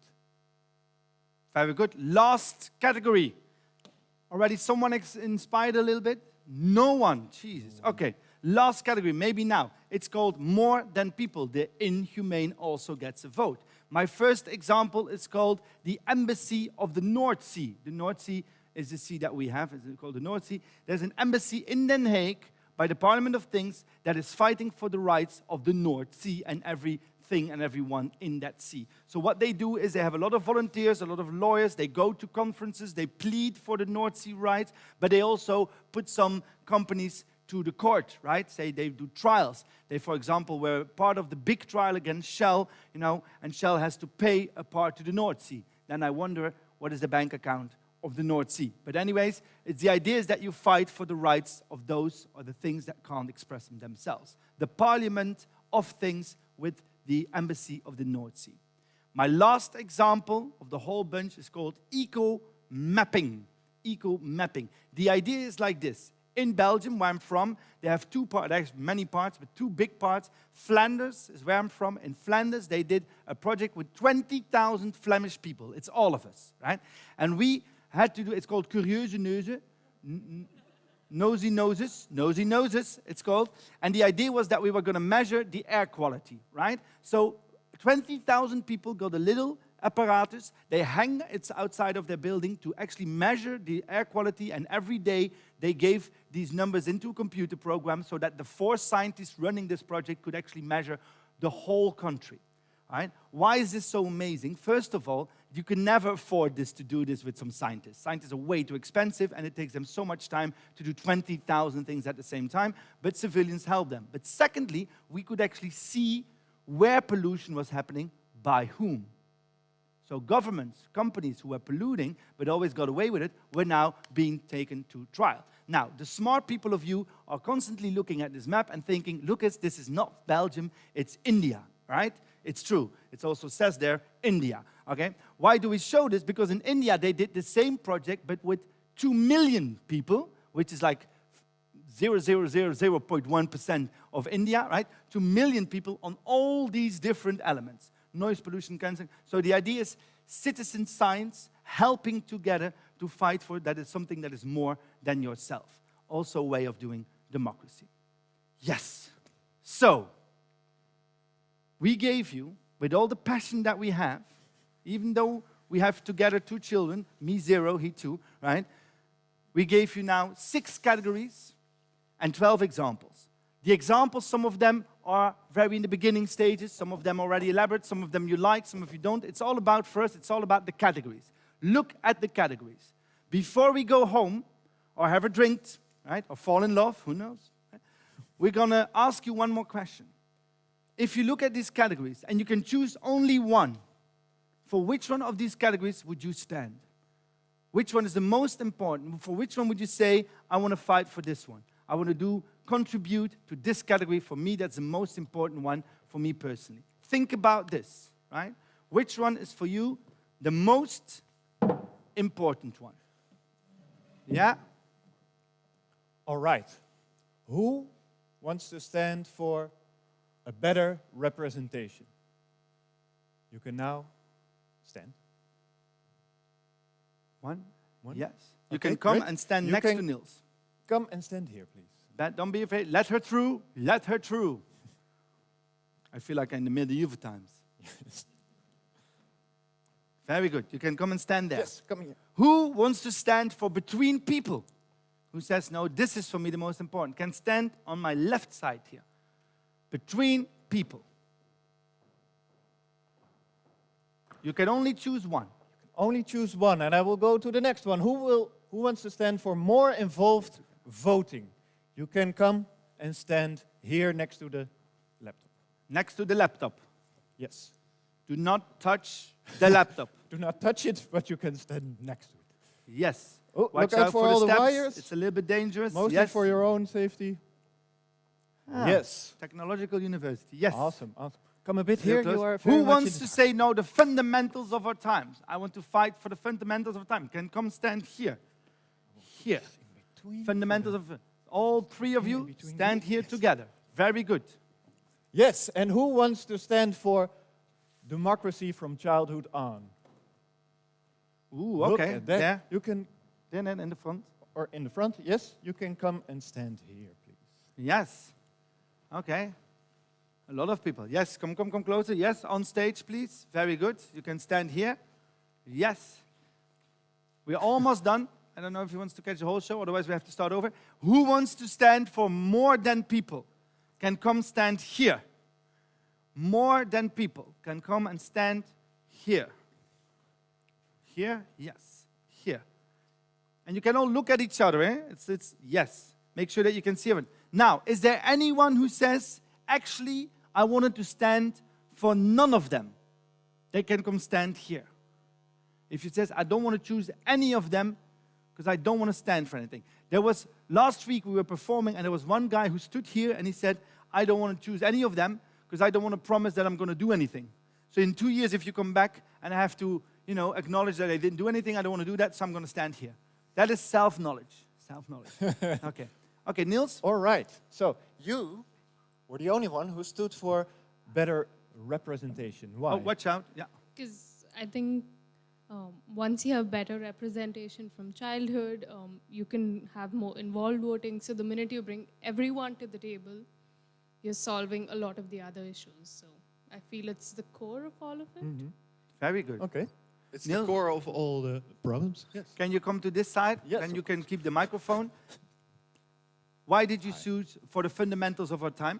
Very good. Last category. Already someone inspired a little bit? No one. Jesus. Okay. Last category, maybe now. It's called More Than People. The inhumane also gets a vote. My first example is called the Embassy of the North Sea. The North Sea is the sea that we have. It's called the North Sea. There's an embassy in Den Haag by the Parliament of Things that is fighting for the rights of the North Sea and everything and everyone in that sea. So what they do is they have a lot of volunteers, a lot of lawyers. They go to conferences. They plead for the North Sea rights, but they also put some companies to the court, right? Say they do trials. They, for example, were part of the big trial against Shell, and Shell has to pay a part to the North Sea. Then I wonder, what is the bank account of the North Sea? But anyways, the idea is that you fight for the rights of those or the things that can't express them themselves. The Parliament of Things with the Embassy of the North Sea. My last example of the whole bunch is called eco-mapping. Eco-mapping. The idea is like this. In Belgium, where I'm from, they have two parts, there's many parts, but two big parts. Flanders is where I'm from. In Flanders, they did a project with 20,000 Flemish people. It's all of us, right? And we had to do, it's called Curieuze Neuzen, nosy noses, it's called. And the idea was that we were going to measure the air quality, right? So 20,000 people got a little apparatus. They hang it outside of their building to actually measure the air quality, and every day they gave these numbers into a computer program so that the 4 scientists running this project could actually measure the whole country. Right? Why is this so amazing? First of all, you can never afford to do this with some scientists. Scientists are way too expensive, and it takes them so much time to do 20,000 things at the same time, but civilians help them. But secondly, we could actually see where pollution was happening by whom. So governments, companies who were polluting but always got away with it, were now being taken to trial. Now, the smart people of you are constantly looking at this map and thinking, Lucas, this is not Belgium, it's India, right? It's true. It also says there, India, okay? Why do we show this? Because in India, they did the same project, but with 2 million people, which is like 0.1% of India, right? 2 million people on all these different elements. Noise pollution, cancer. So the idea is citizen science helping together to fight for that is something that is more than yourself. Also a way of doing democracy. Yes. So, we gave you, with all the passion that we have, even though we have together 2 children, me 0, he 2, right? We gave you now 6 categories and 12 examples. The examples, some of them are very in the beginning stages, some of them already elaborate, some of them you like, some of you don't. It's all about, first, it's all about the categories. Look at the categories. Before we go home, or have a drink, right, or fall in love, who knows? Right? We're going to ask you one more question. If you look at these categories, and you can choose only one, for which one of these categories would you stand? Which one is the most important? For which one would you say, I want to fight for this one? I want to contribute to this category. For me, that's the most important one for me personally. Think about this, right? Which one is for you the most important one? Yeah? All right. Who wants to stand for a better representation? You can now stand. One? One? Yes. You Okay, can come great. and stand You next can to Niels. Come and stand here, please. Don't be afraid. Let her through. Let her through. I feel like I'm in the medieval times. Very good. You can come and stand there. Yes, come here. Who wants to stand for between people? Who says, no, this is for me the most important? Can stand on my left side here. Between people. You can only choose one. Only choose one, and I will go to the next one. Who wants to stand for more involved voting? You can come and stand here next to the laptop. Next to the laptop. Yes. Do not touch the laptop. Do not touch it, but you can stand next to it. Yes. Oh, Watch look out out for the all the steps. wires. It's a little bit dangerous. Mostly yes. for your own safety. Ah, Yes. Technological University. Yes. Awesome, awesome. Come a bit Real here. close. You are very Who much wants in to say no? The fundamentals of our times. I want to fight for the fundamentals of time. Can come stand here. Here. Fundamentals of all three of you stand here together. Very good. Yes, and who wants to stand for democracy from childhood on? Ooh, Look okay. at that. There. You can, There in the front. or in the front, yes, you can come and stand here, please. Yes. Okay. A lot of people. Yes, come closer. Yes, on stage, please. Very good. You can stand here. Yes. We're almost done. I don't know if he wants to catch the whole show, otherwise we have to start over. Who wants to stand for more than people? Can come stand here. More than people can come and stand here. Here, yes. Here. And you can all look at each other, eh? It's yes. Make sure that you can see it. Now, is there anyone who says, actually, I wanted to stand for none of them? They can come stand here. If you says, I don't want to choose any of them because I don't want to stand for anything. There was, last week we were performing and there was one guy who stood here and he said, I don't want to choose any of them because I don't want to promise that I'm going to do anything. So in 2 years, if you come back and I have to, acknowledge that I didn't do anything, I don't want to do that, so I'm going to stand here. That is self-knowledge. Self-knowledge. Okay. Okay, Niels? All right. So you were the only one who stood for better representation. Why? Oh, watch out. Yeah. Because I think once you have better representation from childhood, you can have more involved voting. So the minute you bring everyone to the table, you're solving a lot of the other issues. So I feel it's the core of all of it. Mm-hmm. Very good. Okay. It's Niels? the core of all the problems. Yes. Can you come to this side? Yes, And of you can keep the microphone. Why did you choose for the fundamentals of our time?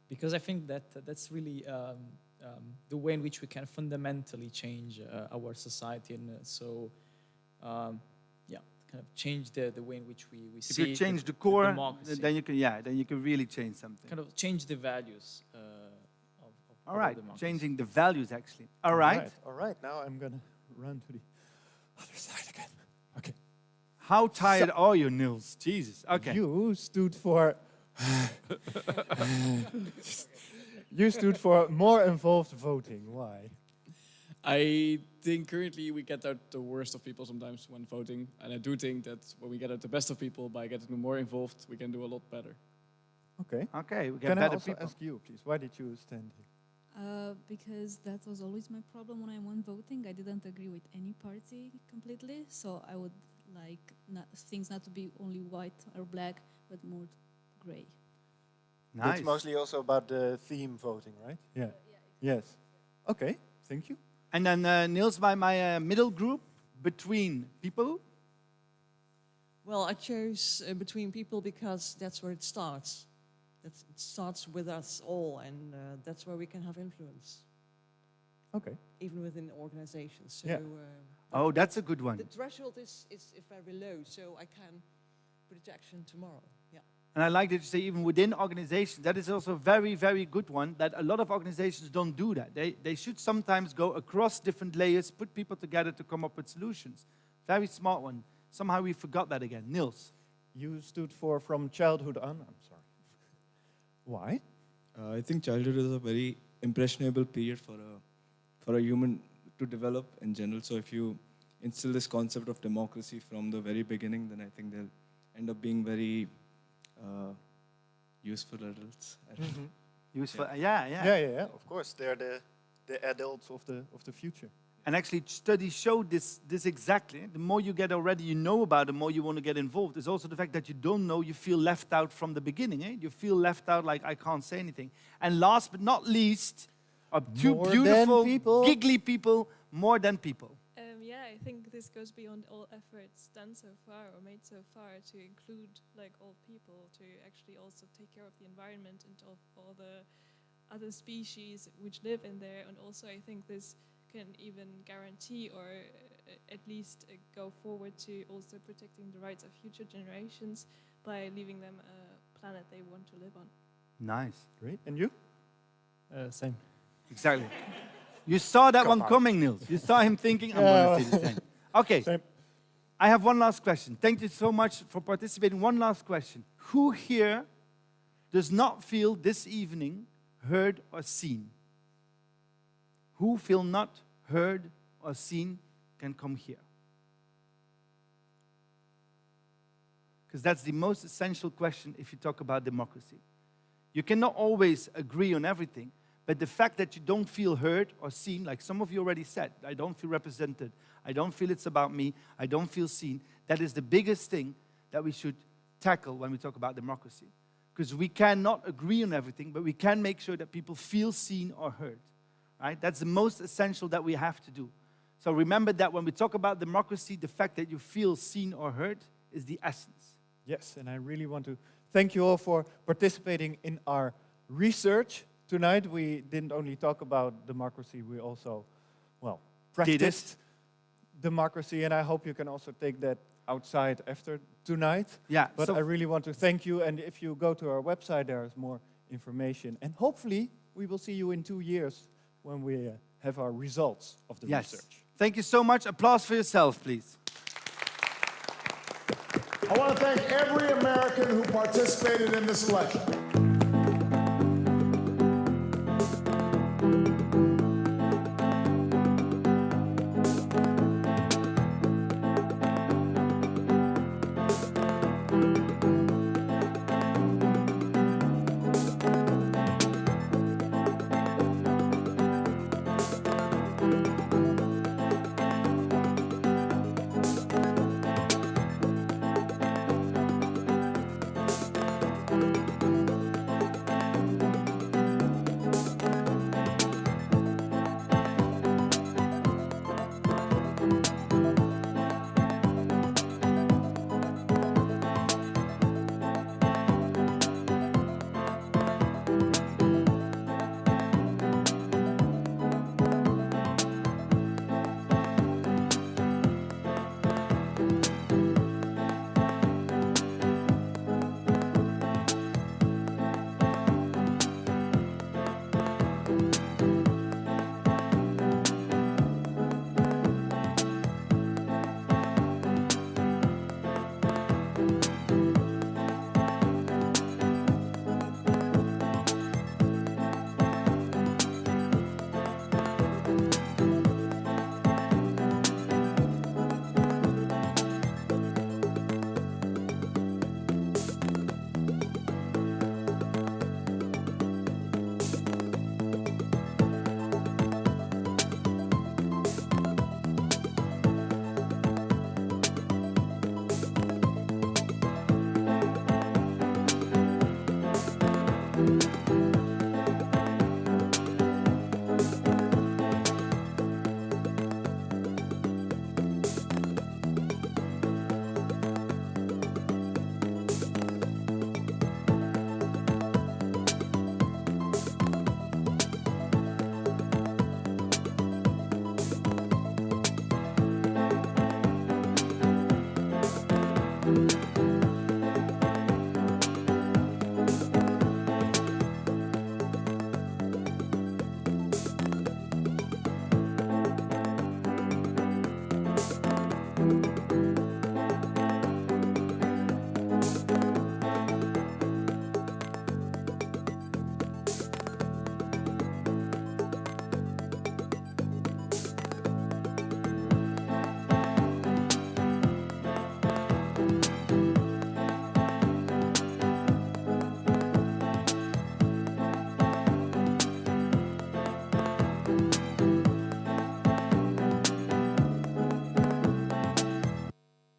Because I think that that's really the way in which we can fundamentally change our society, and kind of change the way in which we see. If you change the core, democracy. then you can really change something. Kind of change the values. All right, democracy. changing the values actually. All right. All right. Now I'm gonna run to the other side again. Okay. How tired are you, Niels? Jesus. Okay. You stood for. You stood for more involved voting. Why? I think currently we get out the worst of people sometimes when voting. And I do think that when we get out the best of people by getting them more involved, we can do a lot better. Okay. Okay, we get Can I better also people. ask you, please? Why did you stand here? Because that was always my problem when I went voting. I didn't agree with any party completely, so I would like things not to be only white or black, but more gray. Nice. It's mostly also about the theme voting, right? Yeah. Yes. Okay. Thank you. And then Niels, by my middle group, between people. Well, I chose between people because that's where it starts. It starts with us all, and that's where we can have influence. Okay. even within organizations. So, Yeah. Oh, that's a good one. The threshold is very low, so I can put it to action tomorrow. Yeah. And I like that you say even within organizations, that is also a very, very good one, that a lot of organizations don't do that. They should sometimes go across different layers, put people together to come up with solutions. Very smart one. Somehow we forgot that again. Niels. You stood for from childhood on, I'm sorry. Why? I think childhood is a very impressionable period for a human to develop in general. So if you instill this concept of democracy from the very beginning, then I think they'll end up being very useful adults. Useful, yeah. Yeah. Of course, they're the adults of the future. And actually, studies show this exactly. The more you get already, you know about, the more you want to get involved. It's also the fact that you don't know, you feel left out from the beginning. You feel left out like, I can't say anything. And last but not least, are two More beautiful, than people. giggly people, more than people. Yeah, I think this goes beyond all efforts done so far or made so far to include like all people, to actually also take care of the environment and of all the other species which live in there. And also I think this can even guarantee or at least go forward to also protecting the rights of future generations by leaving them a planet they want to live on. Nice. Great. And you? Same. Exactly. You saw that Come one on. coming, Niels. You saw him thinking, I'm going to say the same. Okay. Same. I have one last question. Thank you so much for participating. One last question. Who here does not feel this evening heard or seen? Who feel not heard or seen can come here. Because that's the most essential question if you talk about democracy. You cannot always agree on everything, but the fact that you don't feel heard or seen, like some of you already said, I don't feel represented, I don't feel it's about me, I don't feel seen, that is the biggest thing that we should tackle when we talk about democracy. Because we cannot agree on everything, but we can make sure that people feel seen or heard. Right? That's the most essential that we have to do. So remember that when we talk about democracy, the fact that you feel seen or heard is the essence. Yes, and I really want to thank you all for participating in our research tonight. We didn't only talk about democracy, we also, well, practiced democracy, and I hope you can also take that outside after tonight. Yeah. But so I really want to thank you, and if you go to our website, there is more information. And hopefully, we will see you in 2 years when we have our results of the research. Thank you so much. Applause for yourself, please. I want to thank every American who participated in this election.